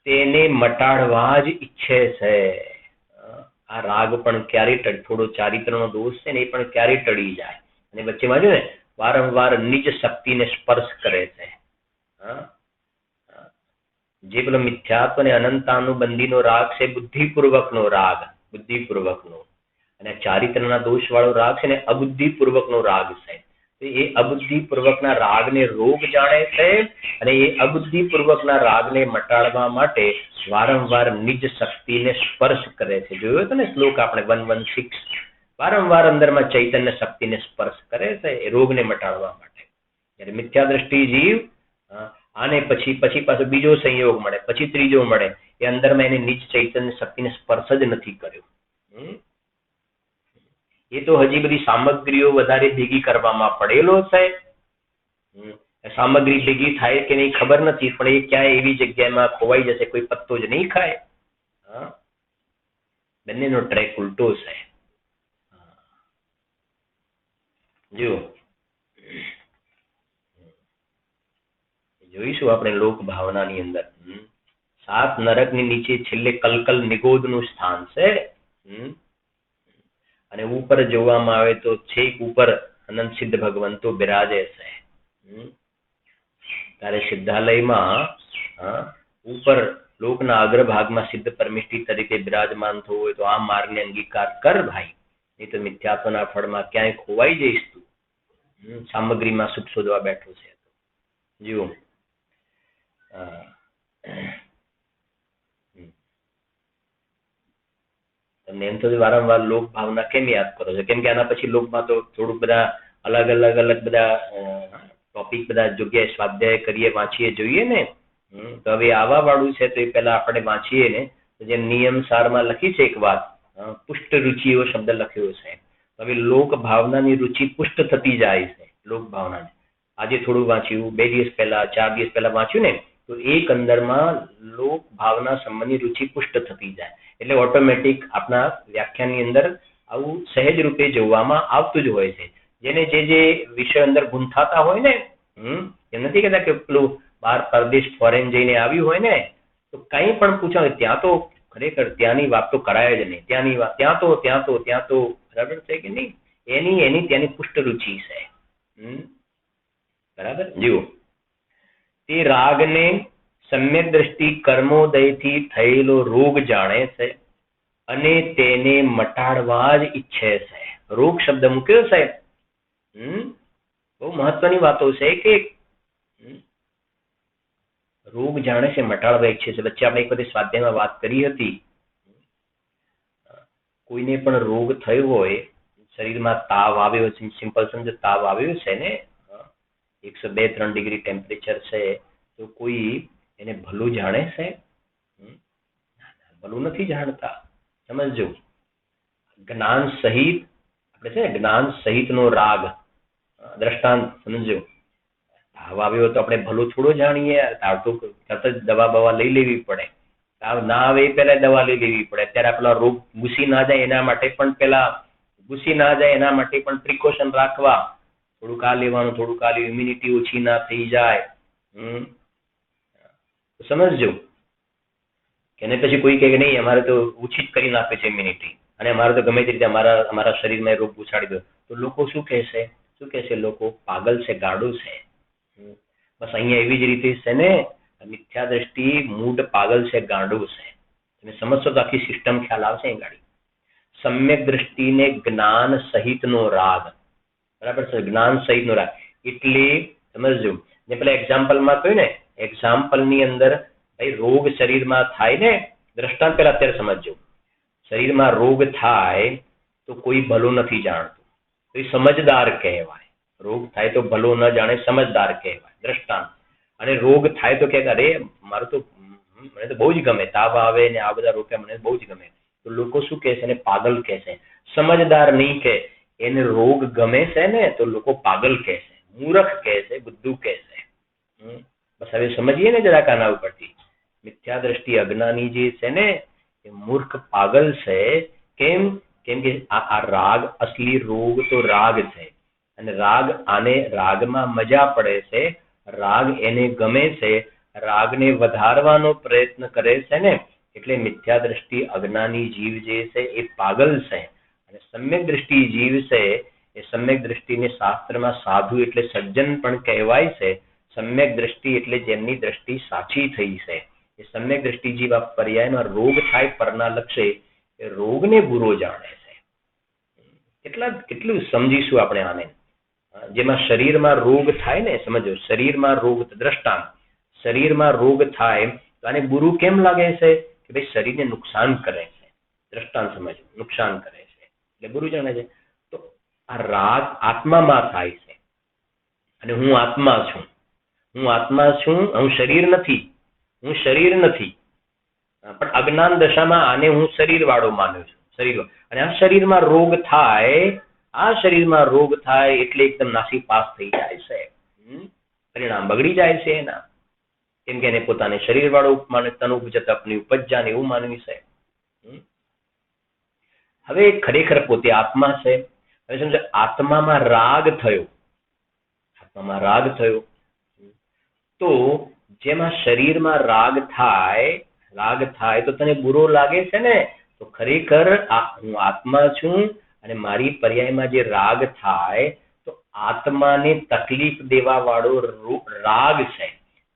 તેને મટાડવા જ ઈચ્છે છે. આ રાગ પણ ક્યારે થોડો ચારિત્રનો દોષ છે ને, એ પણ ક્યારે ટળી જાય. અને વચ્ચેમાં જો ને વારંવાર નિજ શક્તિને સ્પર્શ કરે છે. જે પેલો મિથ્યાત્વ અને અનંતાનુબંધીનો રાગ છે, બુદ્ધિપૂર્વકનો રાગ, બુદ્ધિપૂર્વકનો, અને ચારિત્રના દોષ વાળો રાગ છે ને અબુદ્ધિપૂર્વકનો રાગ છે. એ અબુદ્ધિપૂર્વકના રાગને રોગ જાણે છે અને એ અબુદ્ધિપૂર્વકના રાગને મટાડવા માટે વારંવાર નિજ શક્તિને સ્પર્શ કરે છે. જોયો હતો ને શ્લોક આપણે 116, વારંવાર અંદરમાં ચૈતન્ય શક્તિને સ્પર્શ કરે છે એ રોગને મટાડવા માટે. જ્યારે મિથ્યા દ્રષ્ટિ જીવ આને પછી પાછો બીજો સંયોગ મળે, પછી ત્રીજો મળે, એ અંદરમાં એને નિજ ચૈતન્ય શક્તિને સ્પર્શ જ નથી કર્યો. એ તો હજી બધી સામગ્રીઓ વધારે ભેગી કરવામાં પડેલો છે. સામગ્રી ભેગી થાય કે નહીં ખબર નથી, પણ એ ક્યાંય એવી જગ્યામાં ખોવાઈ જશે, કોઈ પત્તો જ નહીં ખાય. બંનેનો ટ્રેક ઉલટો છે. જો જોઈશું આપણે લોક ભાવનાની અંદર 7 નરકની નીચે છેલ્લે કલકલ નિગોદનું સ્થાન છે. અને ઉપર જોવામાં આવે તો છેક ઉપર અનંત સિદ્ધ ભગવંતો બિરાજે છે. ત્યારે સિદ્ધાલયમાં ઉપર લોકના અગ્રભાગમાં સિદ્ધ પરમિષ્ઠી તરીકે બિરાજમાન થવું હોય તો આ માર્ગને અંગીકાર કર ભાઈ, નહીં તો મિથ્યાત્વના ફળમાં ક્યાંય ખોવાઈ જઈશ તું. સામગ્રીમાં સુખ શોધવા બેઠો છે. જુઓ તમને એમ તો વારંવાર લોક ભાવના કેમ યાદ કરો છો? કેમ કે આના પછી લોકમાં તો થોડુંક બધા અલગ બધા ટોપિક બધા જગ્યાએ સ્વાધ્યાય કરીએ, વાંચીએ, જોઈએ ને. તો હવે આવા વાળું છે તો એ પેલા આપણે વાંચીએ ને. જેમ નિયમ સારમાં લખી છે એક વાત, પુષ્ટ રુચિ એવો શબ્દ લખ્યો છે. હવે લોક ભાવનાની રુચિ પુષ્ટ થતી જાય છે. લોક ભાવનાને આજે થોડું વાંચ્યું, 2 દિવસ પહેલા, 4 દિવસ પહેલા વાંચ્યું ને, તો એક અંદરમાં લોક ભાવના સંબંધી રુચિ પુષ્ટ થતી જાય. એટલે ઓટોમેટિક આપણા વ્યાખ્યાનની અંદર આવું સહેજ રૂપે જોવામાં આવતું જ હોય છે. જેને જે વિષય અંદર ગૂંથાતા હોય ને, એમ નથી કહેતા કે પેલું બહાર પરદેશ ફોરેન જઈને આવ્યું હોય ને, તો કંઈ પણ પૂછો ત્યાં તો ખરેખર ત્યાંની વાત તો કરાય જ નહીં. ત્યાંની વાત ત્યાં તો બરાબર છે કે નહીં? એની ત્યાંની પુષ્ટ રુચિ છે. બરાબર. જુઓ, તે રાગને સમ્યક દ્રષ્ટિ કર્મોદયથી થયેલો રોગ જાણે છે અને તેને મટાડવા જ ઈચ્છે છે. રોગ શબ્દ મૂક્યો સાહેબ. બહુ મહત્વની વાતો છે કે રોગ જાણે છે, મટાડવા ઈચ્છે છે. વચ્ચે આપણે એક બધી સ્વાધ્યાયમાં વાત કરી હતી. કોઈને પણ રોગ થયો હોય, શરીરમાં તાવ આવ્યો છે, સિમ્પલ સમજો તાવ આવ્યો છે ને, 102-3 ડિગ્રી ટેમ્પરેચર છે, તો કોઈ એને ભલું જાણે છે? ભલું નથી જાણતા. સમજો, જ્ઞાન સહિત આપણે છે ને, જ્ઞાન સહિતનો રાગ દ્રષ્ટાંત સમજો. તાવ આવ્યો તો આપણે ભલું થોડો જાણીએ. તાવ તો તરત જ દવા બવા લઈ લેવી પડે. તાવ ના આવે એ પહેલા દવા લઈ લેવી પડે. અત્યારે આપણા રોગ ઘૂસી ના જાય એના માટે પણ પ્રિકોશન રાખવા. થોડુંક આ લેવાનું, થોડુંક આ લેવું, ઇમ્યુનિટી ઓછી ના થઈ જાય. સમજજો. એને પછી કોઈ કહે કે નહીં અમારે તો ઓછી જ કરી નાખે છે ઇમ્યુનિટી, અને અમારે તો ગમે તે રીતે અમારા શરીરમાં રોગ ઘુસાડી દો, તો લોકો શું કહેશે? લોકો પાગલ છે, ગાડું છે. બસ અહીંયા એવી જ રીતે છે ને, મિથ્યા દ્રષ્ટિ મૂડ પાગલ છે, ગાંડું છે. તમે સમજશો તો આખી સિસ્ટમ ખ્યાલ આવશે અહીં ગાડી. સમ્યક દ્રષ્ટિને જ્ઞાન સહિતનો રાગ, બરાબર છે, જ્ઞાન સહિતનો રાગ એટલે સમજજો. જે પેલા એક્ઝામ્પલમાં કહ્યું ને, એક્ઝામ્પલની અંદર ભાઈ રોગ શરીરમાં થાય ને, દ્રષ્ટાંત પેલા અત્યારે સમજજો. શરીરમાં રોગ થાય તો કોઈ ભલું નથી જાણતું, તો એ સમજદાર કહેવાય. રોગ થાય તો ભલો ન જાણે, સમજદાર કહેવાય. દ્રષ્ટાંત. અને રોગ થાય તો કે અરે મારું તો મને તો બહુ જ ગમે, તાવ આવે ને આ બધા રોગ મને બહુ જ ગમે, તો લોકો શું કહેશે? એને પાગલ કહેશે. સમજદાર નહીં કે એને રોગ ગમે છે ને, તો લોકો પાગલ કહેશે, મૂર્ખ કહેશે, બુદ્ધુ કહેશે. બસ હવે સમજીએ ને જરાક આના ઉપરથી. મિથ્યા દ્રષ્ટિ અજ્ઞાની જે છે ને, એ મૂર્ખ પાગલ છે. કેમ કે આ રાગ, અસલી રોગ તો રાગ છે, અને રાગમાં મજા પડે છે, રાગ એને ગમે છે, રાગને વધારવાનો પ્રયત્ન કરે છે ને, એટલે મિથ્યા દ્રષ્ટિ અજ્ઞાની જીવ જે છે એ પાગલ છે. અને સમ્યક દ્રષ્ટિ જીવ છે એ સમ્યક દ્રષ્ટિને શાસ્ત્રમાં સાધુ એટલે સજ્જન પણ કહેવાય છે. સમ્યક દ્રષ્ટિ એટલે જેમની દ્રષ્ટિ સાચી થઈ છે. એ સમ્યક દ્રષ્ટિ જીવ આ પર્યાયમાં રોગ થાય પરના લક્ષે એ રોગને બુરો જાણે છે. કેટલું સમજીશું આપણે આને? જેમાં શરીરમાં રોગ થાય ને, સમજો, શરીરમાં રોગ, દ્રષ્ટાંત, શરીરમાં રોગ થાય તો આને બુરું કેમ લાગે છે કે ભાઈ શરીરને નુકસાન કરે છે. દ્રષ્ટાંત સમજો, નુકસાન કરે છે એટલે બુરું જાણે છે. તો આ રાગ આત્મામાં થાય છે અને હું આત્મા છું, હું આત્મા છું, હું શરીર નથી, હું શરીર નથી, પણ અજ્ઞાન દશામાં આને હું શરીર વાળો માનું છું, શરીર. અને આ શરીરમાં રોગ થાય, આ શરીરમાં રોગ થાય એટલે એકદમ નાસી પાસ થઈ જાય છે, પરિણામ બગડી જાય છે એના. કેમ કે એને પોતાને શરીર વાળો માને, તનુ ઉપજત આપની ઉપજ્જાને એવું માનવી છે. હવે ખરેખર પોતે આત્મા છે. હવે સમજો આત્મામાં રાગ થયો, આત્મામાં રાગ થયો તો જેમાં શરીરમાં રાગ થાય તો તને બુરો લાગે છે ને, તો ખરેખર હું આત્મા છું અને મારી પર્યાયમાં જે રાગ થાય તો આત્માને તકલીફ દેવા વાળો રાગ છે.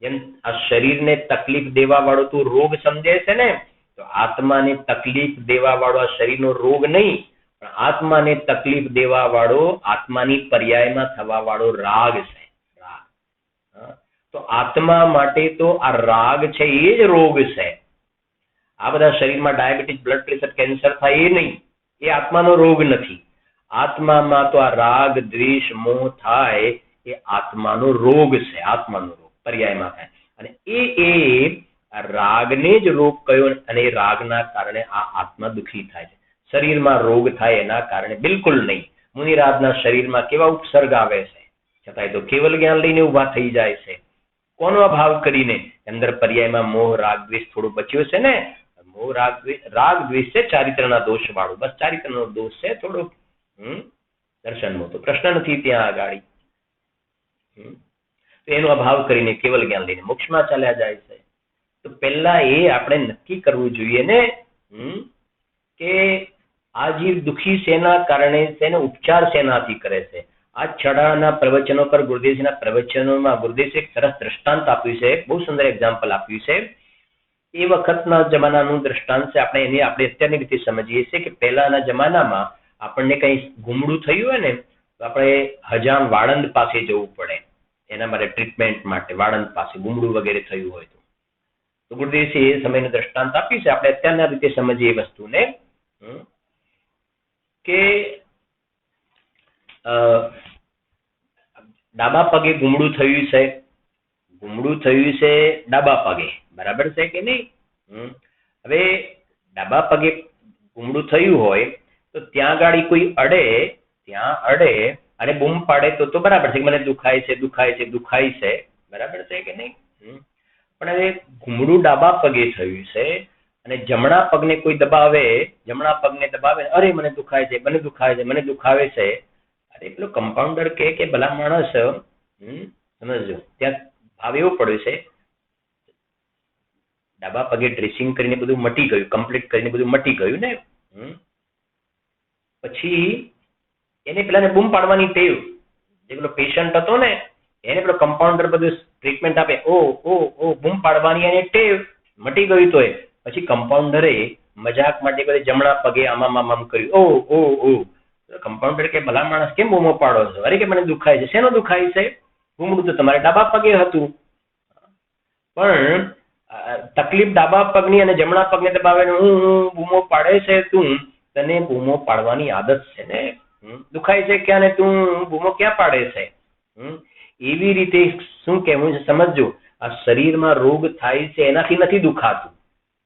જેમ આ શરીરને તકલીફ દેવા વાળો તું રોગ સમજે છે ને, તો આત્માને તકલીફ દેવા વાળો આ શરીરનો રોગ નહીં, પણ આત્માને તકલીફ દેવા વાળો આત્માની પર્યાયમાં થવા વાળો રાગ છે. રાગ. તો આત્મા માટે તો આ રાગ છે એ જ રોગ છે. આ બધા શરીરમાં ડાયાબિટીસ, બ્લડ પ્રેશર, કેન્સર થાય એ નહીં, એ આત્માનો રોગ નથી. આત્મામાં તો આ રાગ, દ્વેષ, મોહ થાય એ આત્માનો રોગ છે, આત્માનો રોગ પર્યાયમાં થાય. અને એ રાગને જ રોગ કયો, અને એ રાગના કારણે આ આત્મા દુઃખી થાય છે. શરીરમાં રોગ થાય એના કારણે બિલકુલ નહીં. મુનિરાજના શરીરમાં કેવા ઉપસર્ગ આવે છે, છતાંય તો કેવલ જ્ઞાન લઈને ઉભા થઈ જાય છે. કોનો અભાવ કરીને? અંદર પર્યાયમાં મોહ, રાગ, દ્વેષ થોડો બચ્યો છે ને. મોહ, રાગ દ્વેષ છે ચારિત્રના દોષ વાળું, બસ ચારિત્રનો દોષ છે થોડો. દર્શનનો તો પ્રશ્ન નથી ત્યાં આગાડી. તો એનો અભાવ કરીને કેવલ જ્ઞાન લઈને મોક્ષમાં ચાલ્યા જાય છે. તો પહેલા એ આપણે નક્કી કરવું જોઈએ ને કે આ જીવ દુઃખી શેના કારણે છે ને, ઉપચાર શેનાથી કરે છે. આ છડાના પ્રવચનો પર ગુરુદેવજીના પ્રવચનોમાં ગુરુદેવ એક સરસ દ્રષ્ટાંત આપ્યું છે, બહુ સુંદર એક્ઝામ્પલ આપ્યું છે. એ વખતના જમાનાનું દ્રષ્ટાંત છે. આપણે એને આપણે અત્યારની રીતે સમજીએ છીએ કે પહેલાના જમાનામાં આપણને કઈ ગુમડું થયું હોય ને તો આપણે હજામ વાળંદ પાસે જવું પડે એના માટે, ટ્રીટમેન્ટ માટે. વાળંદ પાસે ગુમડું વગેરે થયું હોય તો ગુરુદેવજી એ સમયનું દ્રષ્ટાંત આપ્યું છે. આપણે અત્યારના રીતે સમજીએ એ વસ્તુને કે ડાબા પગે ગુમડું થયું છે, ગુમડું થયું છે ડાબા પગે, બરાબર છે કે નહીં? હવે ડાબા પગે ગુમડું થયું હોય તો ત્યાં ગાડી કોઈ અડે અને બૂમ પાડે તો બરાબર છે કે મને દુખાય છે, દુખાય છે, દુખાય છે, બરાબર છે કે નહીં? પણ હવે ગુમડું ડાબા પગે થયું છે અને જમણા પગને કોઈ દબાવે, જમણા પગને દબાવે, અરે મને દુખાય છે, મને દુખાય છે, મને દુખાવે છે. અરે પેલો કમ્પાઉન્ડર કે ભલા માણસ, સમજો ત્યાં ભાવ એવો પડ્યો છે, ડાબા પગે ડ્રેસિંગ કરીને બધું મટી ગયું, કમ્પ્લીટ કરીને બધું મટી ગયું ને, પછી એને પેલાને બૂમ પાડવાની ટેવ, જે પેલો પેશન્ટ હતો ને એને પેલો કમ્પાઉન્ડર બધું ટ્રીટમેન્ટ આપે, ઓ બૂમ પાડવાની એને ટેવ, મટી ગયું તો પછી કમ્પાઉન્ડરે મજાક માટે બધે જમણા પગે આમ કર્યું, ઓ કમ્પાઉન્ડર કે ભલા માણસ કેમ બૂમો પાડો છો? અરે કે મને દુખાય છે. શેનો દુખાય છે? ગુમડું તો તમારે ડાબા પગે હતું, પણ તકલીફ ડાબા પગની અને જમણા પગને દબાવે હું બૂમો પાડે છે. તું, તને બૂમો પાડવાની આદત છે ને, દુખાય છે ક્યાં ને તું બૂમો ક્યાં પાડે છે? એવી રીતે શું કહેવું છે સમજજો, આ શરીરમાં રોગ થાય છે એનાથી નથી દુખાતું.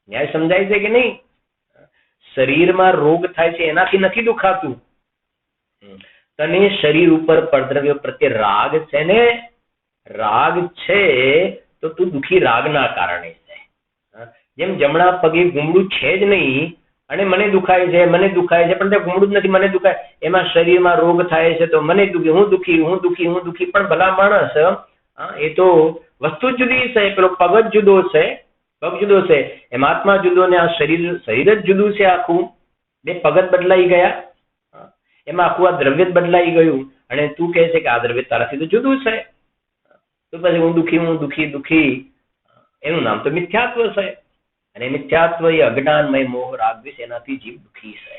ન્યાય સમજાય છે કે નહીં? શરીરમાં રોગ થાય છે એનાથી નથી દુખાતું. તને શરીર ઉપર પરદ્રવ્યો પ્રત્યે રાગ છે ને, રાગ છે તો તું દુખી રાગના કારણે છે. જેમ જમણા પગે ગુમડું છે જ નહીં અને મને દુખાય છે, મને દુખાય છે, પણ તે ગુમડું જ નથી, મને દુખાય, એમાં શરીરમાં રોગ થાય છે તો મને દુખી, હું દુખી. પણ ભલા માણસ, એ તો વસ્તુ જુદી છે, પેલો પગ જ જુદો છે, પગ જુદો છે, એમ આત્મા જુદો ને આ શરીર જ જુદું છે. આખું બે પગ જ બદલાઈ ગયા, એમાં આખું આ દ્રવ્ય જ બદલાઈ ગયું અને તું કહે છે કે આ દ્રવ્ય તારાથી તો જુદું છે. તો પછી હું દુખી, એનું નામ તો મિથ્યાત્વ છે. અને મિથ્યાત્વ એ અજ્ઞાનમય મોહ રાગ દ્વેષ, એનાથી જીવ દુખી છે.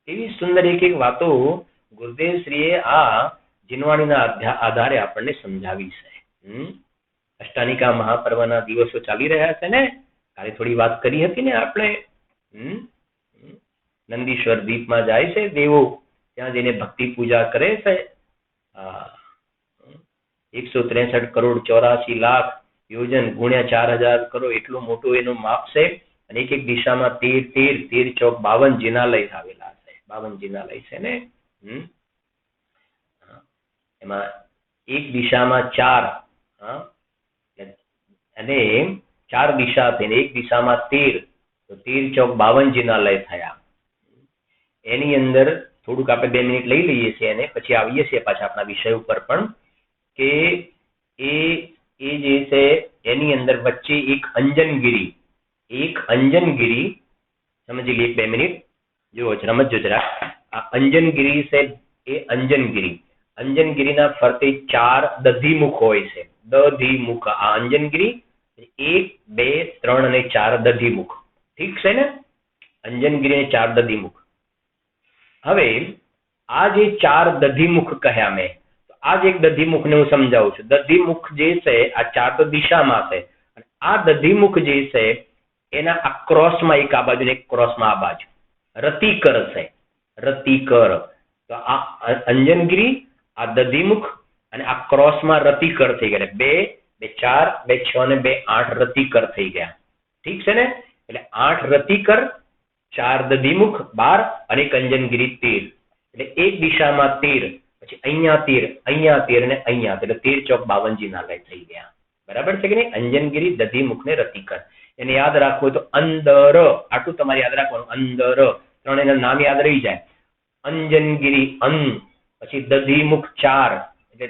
એવી સુંદર એક એક વાતો ગુરુદેવ શ્રીએ આ જીનવાણીના આધારે આપણને સમજાવી છે. અષ્ટાનિકા મહાપર્વના દિવસો ચાલી રહ્યા છે ને, કાલે થોડી વાત કરી હતી ને આપણે. નંદીશ્વર દ્વીપમાં જાય છે દેવો, ત્યાં જઈને ભક્તિ પૂજા કરે છે. 163 કરોડ 84 લાખ યોજન ગુણ્યા 4000 કરોડ એટલું મોટું એનું માપ છે. અને એક એક દિશામાં 13 ચોક 52 જિનાલય આવેલા છે. 52 જિનાલય છે ને. એમાં એક દિશામાં 4 અને 4 દિશા થઈને એક દિશામાં 13, તો 13 ચોક 52 જિનાલય થયા. એની અંદર થોડુંક આપણે 2 મિનિટ લઈ લઈએ છીએ અને પછી આવીએ છીએ પાછા આપણા વિષય ઉપર પણ, કે એ જે છે એની અંદર વચ્ચે એક અંજનગીરી સમજી લઈએ 2 મિનિટ જો સમજો જરા. આ અંજનગીરી છે એ અંજનગીરીના ફરતે 4 દધીમુખ હોય છે. દધીમુખ આ અંજનગીરી 1, 2, 3 અને 4 દધીમુખ. ઠીક છે ને? અંજનગીરી 4 દધીમુખ. હવે આ જે 4 દધીમુખ કહ્યા મેં, આ જ એક દધીમુખને હું સમજાવું છું. દધીમુખ જે છે આ 4 તો દિશામાં છે, અને આ દધીમુખ જે છે એના આ ક્રોસમાં એક આ બાજુ ને એક ક્રોસમાં આ બાજુ રતિકર છે. રતિકર. તો આ અંજનગીરી, આ દધીમુખ અને આ ક્રોસમાં રતિકર થઈ ગયા. 2, 2, 4, 2, 6 અને 2, 8 રતિકર થઈ ગયા. ઠીક છે ને? એટલે 8 રતિકર, 4 દધીમુખ 12 અને એક અંજનગીરી 13. એટલે એક દિશામાં 13, પછી અહીંયા 13 અને અહીંયા 13, એટલે 13 ચોક 52 જિનાલય થઈ ગયા. બરાબર છે કે નહીં? અંજનગીરી, દધીમુખ ને રતિકર. એને યાદ રાખવું તો અંદર, આટલું તમારે યાદ રાખવાનું. અંદર ત્રણેયના નામ યાદ રહી જાય. અંજનગીરી પછી દધીમુખ 4 એટલે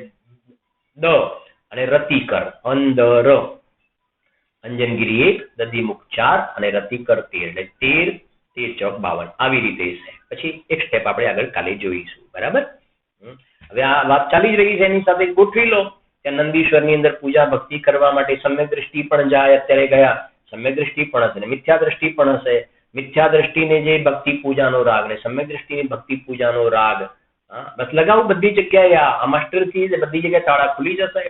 દ અને રતિકર. અંદર અંજનગીરી 1, દધીમુખ 4 અને રતિકર 13, એટલે 13 ચોક 52. આવી રીતે છે. પછી એક સ્ટેપ આપણે આગળ કાલે જોઈશું. બરાબર? હવે આ વાત ચાલી જ રહી છે, એની સાથે ગોઠવી લો. ત્યાં નંદીશ્વરની અંદર પૂજા ભક્તિ કરવા માટે સમ્યક દ્રષ્ટિ પણ જાય. અત્યારે ગયા સમ્યક દ્રષ્ટિ પણ હશે ને મિથ્યા દ્રષ્ટિ પણ હશે. મિથ્યા દ્રષ્ટિને જે ભક્તિ પૂજાનો રાગ ને સમ્યક દ્રષ્ટિની ભક્તિ પૂજાનો રાગ, બસ લગાવું બધી જગ્યાએ. આ માસ્ટરથી બધી જગ્યાએ તાળા ખુલી જશે.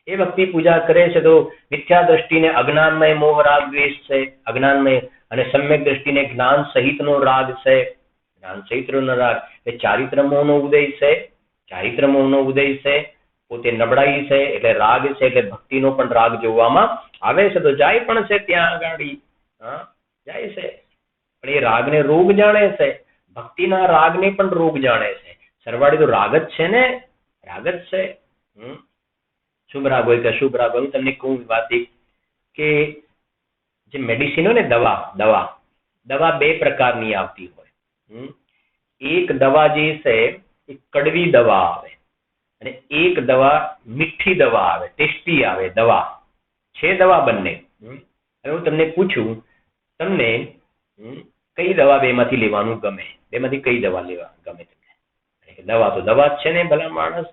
એ ભક્તિ પૂજા કરે છે તો મિથ્યા દ્રષ્ટિને અજ્ઞાનમય મોહ રાગ દ્વેષ છે, અજ્ઞાનમય, અને સમ્યક દ્રષ્ટિને જ્ઞાન સહિતનો રાગ છે. જ્ઞાન સહિતનો રાગ એ ચારિત્ર મોહનો ઉદય છે. ચારિત્ર મોહનો ઉદય છે, પોતે નબળાઈ છે એટલે રાગ છે, એટલે ભક્તિનો પણ રાગ જોવામાં આવે છે. તો જાય પણ છે ત્યાં આગળ. જાય છે પણ એ રાગને રોગ જાણે છે. ભક્તિના રાગને પણ રોગ જાણે છે. સરવાળે તો રાગ જ છે ને, રાગ જ છે. શુભ રાગ હોય કે અશુભ રાગ હોય. હું તમને કહું વાત કે જે મેડિસિન હોય ને, દવા 2 પ્રકારની આવતી હોય. એક દવા જે છે એ કડવી દવા આવે, અને એક દવા મીઠી દવા આવે, ટેસ્ટી આવે દવા છે. દવા બંને. હવે હું તમને પૂછું, તમને કઈ દવા 2 માંથી લેવાનું ગમે? 2 માંથી કઈ દવા લેવા ગમે તમને? દવા તો દવા જ છે ને ભલા માણસ.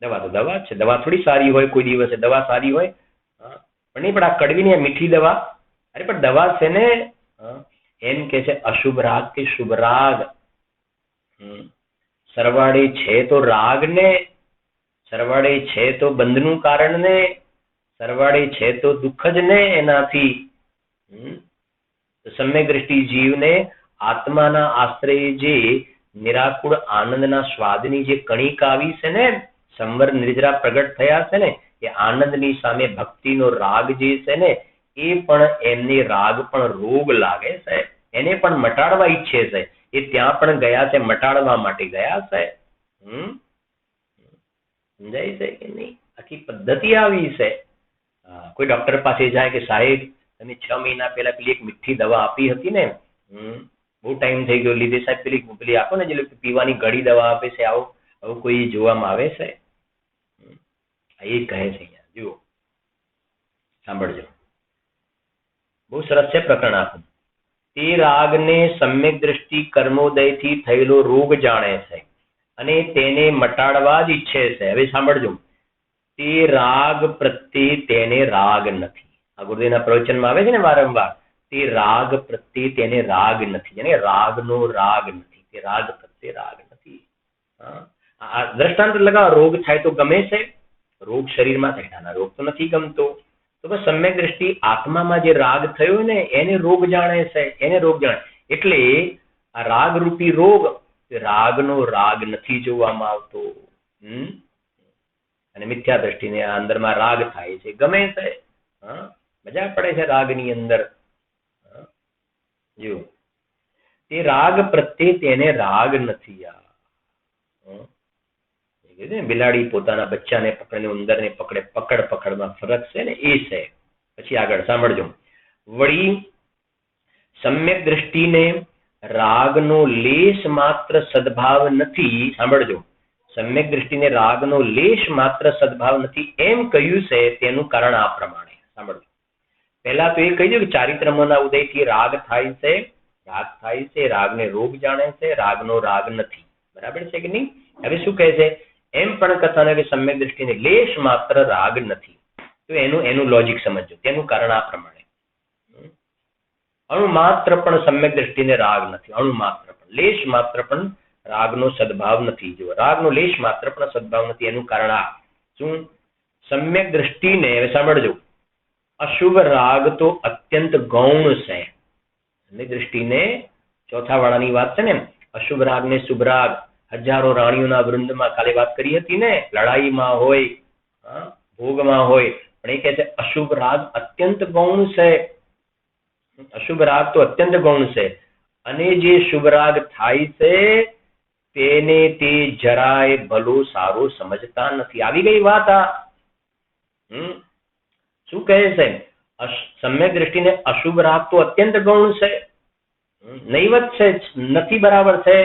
દવા તો દવા જ છે. દવા થોડી સારી હોય કોઈ દિવસે? દવા સારી હોય પણ નહીં. પણ આ કડવી ને મીઠી દવા, અરે પણ દવા છે ને. એમ કે છે અશુભ રાગ કે શુભ રાગ. સરવાળે છે તો રાગ ને, સરવાળે છે તો બંધનું કારણ ને, સરવાળે છે તો દુઃખ જ ને એનાથી. સમ્યક દ્રષ્ટિ જીવને આત્માના આશ્રય જે નિરાકુળ આનંદના સ્વાદની જે કણિકા આવી છે ને, સંવર નિર્જરા પ્રગટ થયા છે ને, એ આનંદની સામે ભક્તિનો રાગ જે છે ને, એ પણ એમને રાગ પણ રોગ લાગે છે. એને પણ મટાડવા ઈચ્છે છે. એ ત્યાં પણ ગયા છે, મટાડવા માટે ગયા છે. સમજાય છે કે નહીં? આખી પદ્ધતિ આવી છે. કોઈ ડોક્ટર પાસે જાય કે સાહેબ તમે 6 મહિના પહેલા પેલી એક મીઠી દવા આપી હતી ને, બહુ ટાઈમ થઈ ગયો લીધે સાહેબ, પેલી આપો ને જે પીવાની ગળી દવા આપે છે, આવું કોઈ જોવામાં આવે છે? એ કહે છે. જુઓ, સાંભળજો, બહુ સરસ છે પ્રકરણ આખું. તે રાગને સમ્યક દ્રષ્ટિ કર્મોદયથી થયેલો રોગ જાણે છે અને તેને મટાડવા જ ઈચ્છે છે. હવે સાંભળજો, તે રાગ પ્રત્યે તેને રાગ નથી. આ ગુરુદેવના પ્રવચનમાં આવે છે ને વારંવાર, તે રાગ પ્રત્યે તેને રાગ નથી, જેને રાગનો રાગ નથી, તે રાગ પ્રત્યે રાગ નથી. આ દ્રષ્ટાંત લગાવો, રોગ થાય તો ગમે છે? રોગ શરીરમાં થાય, નાના રોગ તો નથી ગમતો. તો બસ સમ્યક દ્રષ્ટિ આત્મામાં જે રાગ થયો ને એને રોગ જાણે છે, એને રોગ જાણે. એટલે આ રાગ રૂપી રોગ, રાગનો રાગ નથી જોવામાં આવતો. અને મિથ્યા દ્રષ્ટિને આ અંદરમાં રાગ થાય છે, ગમે છે, મજા પડે છે રાગની અંદર. જો તે રાગ પ્રત્યે તેને રાગ નથી. બિલાડી પોતાના બચ્ચાને પકડીને ઉંદરને પકડે, પકડમાં ફરક છે ને, એ છે. પછી આગળ સાંભળજો. વળી સમ્યક દ્રષ્ટિને રાગનો લેશ માત્ર સદભાવ નથી. સાંભળજો, સમ્યક દ્રષ્ટિને રાગનો લેશ માત્ર સદભાવ નથી એમ કહ્યું છે, તેનું કારણ આ પ્રમાણે. સાંભળજો, પહેલા તો એ કહ્યું કે ચારિત્રમોના ઉદયથી રાગ થાય છે, રાગને રોગ જાણે છે, રાગનો રાગ નથી. બરાબર છે કે નહીં? હવે શું કહે છે? એમ પણ કથન કે સમ્યક દ્રષ્ટિને લેશ માત્ર રાગ નથી. તો એનું લોજિક સમજજો. તેનું કારણ આ પ્રમાણે. અણુ માત્ર પણ સમ્યક દ્રષ્ટિને રાગ નથી, અણુ માત્ર પણ, લેશ માત્ર પણ રાગનો સદભાવ નથી. જો રાગનો લેશ માત્ર પણ સદભાવ નથી, એનું કારણ આ શું? સમ્યક દ્રષ્ટિને, હવે સાંભળજો, અશુભ રાગ તો અત્યંત ગૌણ છે. દ્રષ્ટિને ચોથા વાળાની વાત છે ને, અશુભ રાગ ને શુભ રાગ, હજારો રાણીઓના વૃંદમાં કાલે વાત કરી હતી ને, લડાઈમાં હોય, ભોગમાં હોય, પણ એ કહે છે અશુભ રાગ અત્યંત ગૌણ છે. અશુભ રાગ તો અત્યંત ગૌણ છે, અને જે શુભ રાગ થાય છે તેને તે જરાય ભલો સારો સમજતા નથી. આવી ગઈ વાત. આ શું કહે છે? સમ્યક દ્રષ્ટિને અશુભ રાગ તો અત્યંત ગૌણ છે, નહીવત છે, નથી બરાબર છે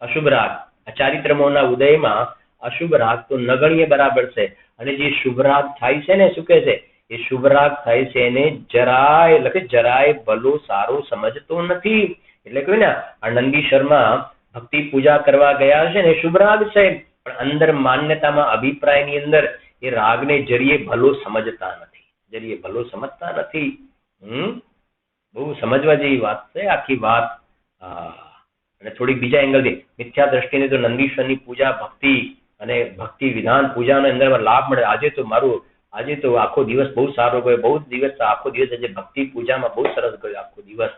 અશુભ રાગ. ચારિત્રમોના ઉદયમાં અશુભ રાગ તો નગણ્ય બરાબર છે, અને જે શુભ રાગ થાય છે ને, શું કહે છે? એ શુભ રાગ થાય છે એને જરાય ભલો સારો સમજતો નથી. એટલે કહ્યું ને, આ નંદીશ્વરમાં ભક્તિ પૂજા કરવા ગયા છે ને, શુભ રાગ છે, પણ અંદર માન્યતામાં, અભિપ્રાયની અંદર એ રાગને જરીએ ભલો સમજતા નથી, જરીએ ભલો સમજતા નથી. બહુ સમજવા જેવી વાત છે આખી વાત. અને થોડીક બીજા એંગલથી મિથ્યા દ્રષ્ટિને તો નંદીશ્વરની પૂજા, ભક્તિ અને ભક્તિ વિધાન પૂજાનો અંદરમાં લાભ મળે. આજે તો આખો દિવસ બહુ સારો ગયો, આખો દિવસ આજે ભક્તિ પૂજામાં બહુ સરસ ગયો આખો દિવસ.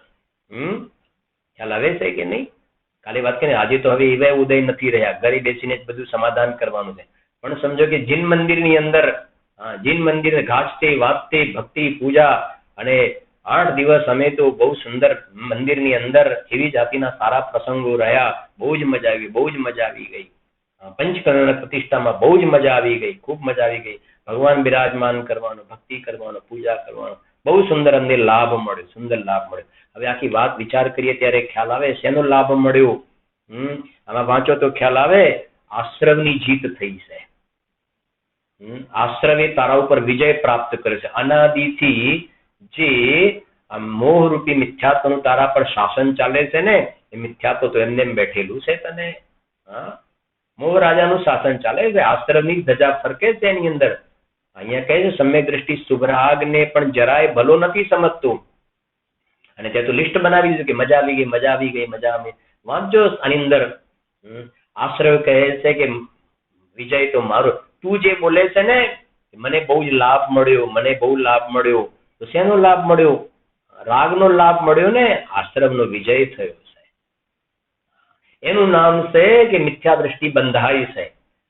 ખ્યાલ આવે છે કે નહીં? કાલે વાત કરીને આજે તો હવે એવા ઉદય નથી રહ્યા, ઘરે બેસીને જ બધું સમાધાન કરવાનું છે. પણ સમજો કે જીન મંદિરની અંદર, જીન મંદિર ગાજતે વાજતે ભક્તિ પૂજા, અને 8 દિવસ અમે તો બહુ સુંદર મંદિરની અંદર એવી જાતિના સારા પ્રસંગો રહ્યા, બહુ જ મજા આવી ગઈ. પંચકર્ણ પ્રતિષ્ઠામાં બહુ જ મજા આવી ગઈ, ખૂબ મજા આવી ગઈ. ભગવાન બિરાજમાન કરવાનો, ભક્તિ કરવાનો, પૂજા કરવાનો, બહુ સુંદર અમને લાભ મળ્યો, સુંદર લાભ મળ્યો. હવે આખી વાત વિચાર કરીએ ત્યારે ખ્યાલ આવે શેનો લાભ મળ્યો. આમાં વાંચો તો ખ્યાલ આવે, આશ્રવની જીત થઈ છે. આશ્રવે તારા ઉપર વિજય પ્રાપ્ત કર્યો છે. અનાદિથી જે મોહરૂપી મિથ્યાત્વનું તારા પર શાસન ચાલે છે ને, એ મિથ્યાત્વ તો એમને બેઠેલું છે તને. મોહ રાજાનું શાસન ચાલે છે, આશ્રમની ધજા ફરકે છે એની અંદર. અહીંયા કહે છે સમ્યક દ્રષ્ટિ શુભરાગને પણ જરાય ભલો નથી સમજતું. અને ત્યાં તો લિસ્ટ બનાવી દીધું કે મજા આવી ગઈ. વાંચજો આની અંદર. આશ્રય કહે છે કે વિજય તો મારો, તું જે બોલે છે ને મને બહુ જ લાભ મળ્યો, તો શેનો લાભ મળ્યો? રાગનો લાભ મળ્યો ને, આશ્રમનો વિજય થયો છે. એનું નામ છે કે મિથ્યા દ્રષ્ટિ બંધાઈ છે.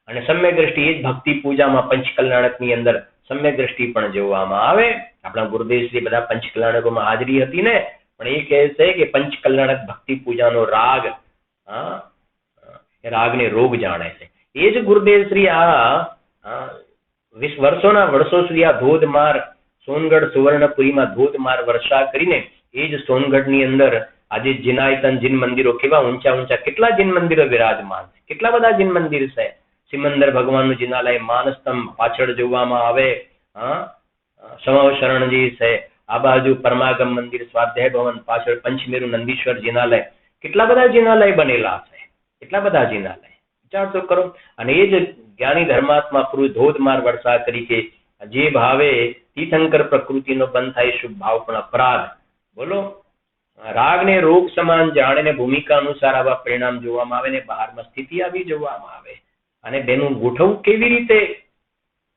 અને સમ્યક દ્રષ્ટિ એ જ ભક્તિ પૂજામાં પંચકલ્યાણકની અંદર સમ્યક દ્રષ્ટિ પણ જોવામાં આવે. આપણા ગુરુદેવશ્રી બધા પંચકલ્યાણકોમાં હાજરી હતી ને, પણ એ કહે છે કે પંચકલ્યાણક ભક્તિ પૂજાનો રાગ, રાગને રોગ જાણે છે. એ જ ગુરુદેવશ્રી વર્ષો સુધી આ ધોધમાર સોનગઢ સુવર્ણપુરીમાં ધોધમાર વર્ષા કરીને, એ જ સોનગઢની અંદર આજે જીનાયતન જીન મંદિરો કેવા ઊંચા કેટલા જીન મંદિરો વિરાજમાન છે, કેટલા બધા જીન મંદિર છે. સિમંદર ભગવાનનું જિનાલય, માનસ્તંભ પાછળ જોવામાં આવે, સમવ શરણજી છે, આ બાજુ પરમાગમ મંદિર, સ્વાધ્યાય ભવન પાછળ પંચમેરુ નંદીશ્વર જિનાલય, કેટલા બધા જિનાલય બનેલા છે, કેટલા બધા જિનાલય. વિચાર તો કરો. અને એ જ જ્ઞાની ધર્માત્મા પુરુષ ધોધમાર વર્ષા કરી કે જે ભાવે તીર્થંકર પ્રકૃતિનો બંધ થાય શુભ ભાવ પણ અપરાધ, બોલો, રાગ ને રોગ સમાન જાણે ને ભૂમિકા અનુસાર આવા પરિણામ જોવામાં આવે ને બહારમાં સ્થિતિ આવી જોવામાં આવે, અને બેનું ગોઠવવું કેવી રીતે?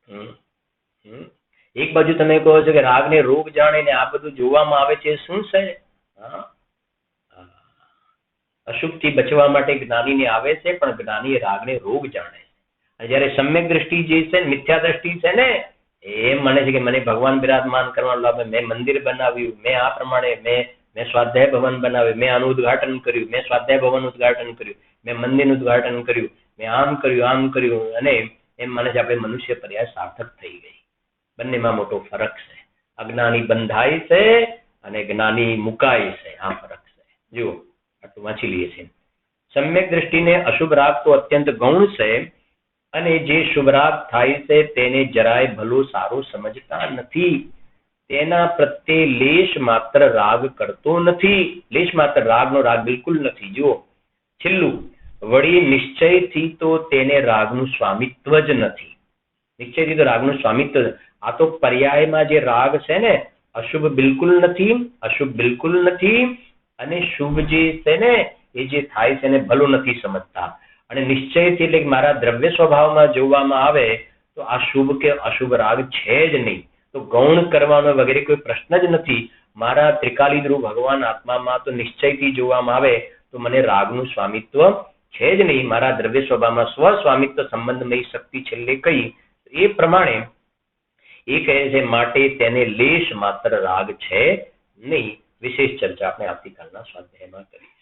હમ, હમ. એક બાજુ તમે કહો છો કે રાગ ને રોગ જાણે ને આ બધું જોવામાં આવે છે, શું છે? હા, અશુભ થી બચવા માટે જ્ઞાનીને આવે છે, પણ જ્ઞાની રાગને રોગ જાણે છે. અને જયારે સમ્યક દ્રષ્ટિ જે છે, મિથ્યા દ્રષ્ટિ છે ને, એમ મને છે કે મને ભગવાન બિરાજમાન કરવાનો લાભ, મેં મંદિર બનાવ્યું, મેં આ પ્રમાણે મેં સ્વાધ્યાય ભવન બનાવ્યું, મેં આનું ઉદઘાટન કર્યું, મેં સ્વાધ્યાય ભવન ઉદઘાટન કર્યું, મેં મંદિરનું ઉદઘાટન કર્યું, મેં આમ કર્યું, અને એમ મને છે આપણે મનુષ્ય પર્યાય સાર્થક થઈ ગઈ. બંનેમાં મોટો ફરક છે. અજ્ઞાની બંધાય છે અને જ્ઞાની મુકાય છે, આ ફરક છે. જુઓ, આટલું વાંચી લઈએ છીએ. સમ્યક દ્રષ્ટિને અશુભ રાગ તો અત્યંત ગૌણ છે, અને જે શુભ રાગ થાય છે તેને જરાય ભલો સારો સમજતા નથી. તેના પ્રત્યે લેશ માત્ર રાગ કરતો નથી. લેશ માત્ર રાગનો રાગ બિલકુલ નથી. જુઓ છેલ્લું, વળી નિશ્ચયથી તો તેને રાગનું સ્વામિત્વ જ નથી. નિશ્ચયથી તો રાગનું સ્વામિત્વ, આ તો પર્યાયમાં જે રાગ છે ને, અશુભ બિલકુલ નથી, અશુભ બિલકુલ નથી, અને શુભ જે છે ને એ જે થાય છે એને ભલું નથી સમજતા. અને નિશ્ચયથી એટલે મારા દ્રવ્ય સ્વભાવમાં જોવામાં આવે તો આ શુભ કે અશુભ રાગ છે જ નહીં. તો ગૌણ કરવાનો વગેરે કોઈ પ્રશ્ન જ નથી. મારા ત્રિકાલી ધ્રુવ ભગવાન આત્મામાં તો નિશ્ચયથી જોવામાં આવે તો મને રાગનું સ્વામિત્વ છે જ નહીં. મારા દ્રવ્ય સ્વભાવમાં સ્વ સ્વામિત્વ સંબંધમય શક્તિ છેલ્લે કઈ એ પ્રમાણે એ કહે છે, માટે તેને લેશ માત્ર રાગ છે નહીં. વિશેષ ચર્ચા આપણે આવતીકાલના સ્વાધ્યાયમાં કરી.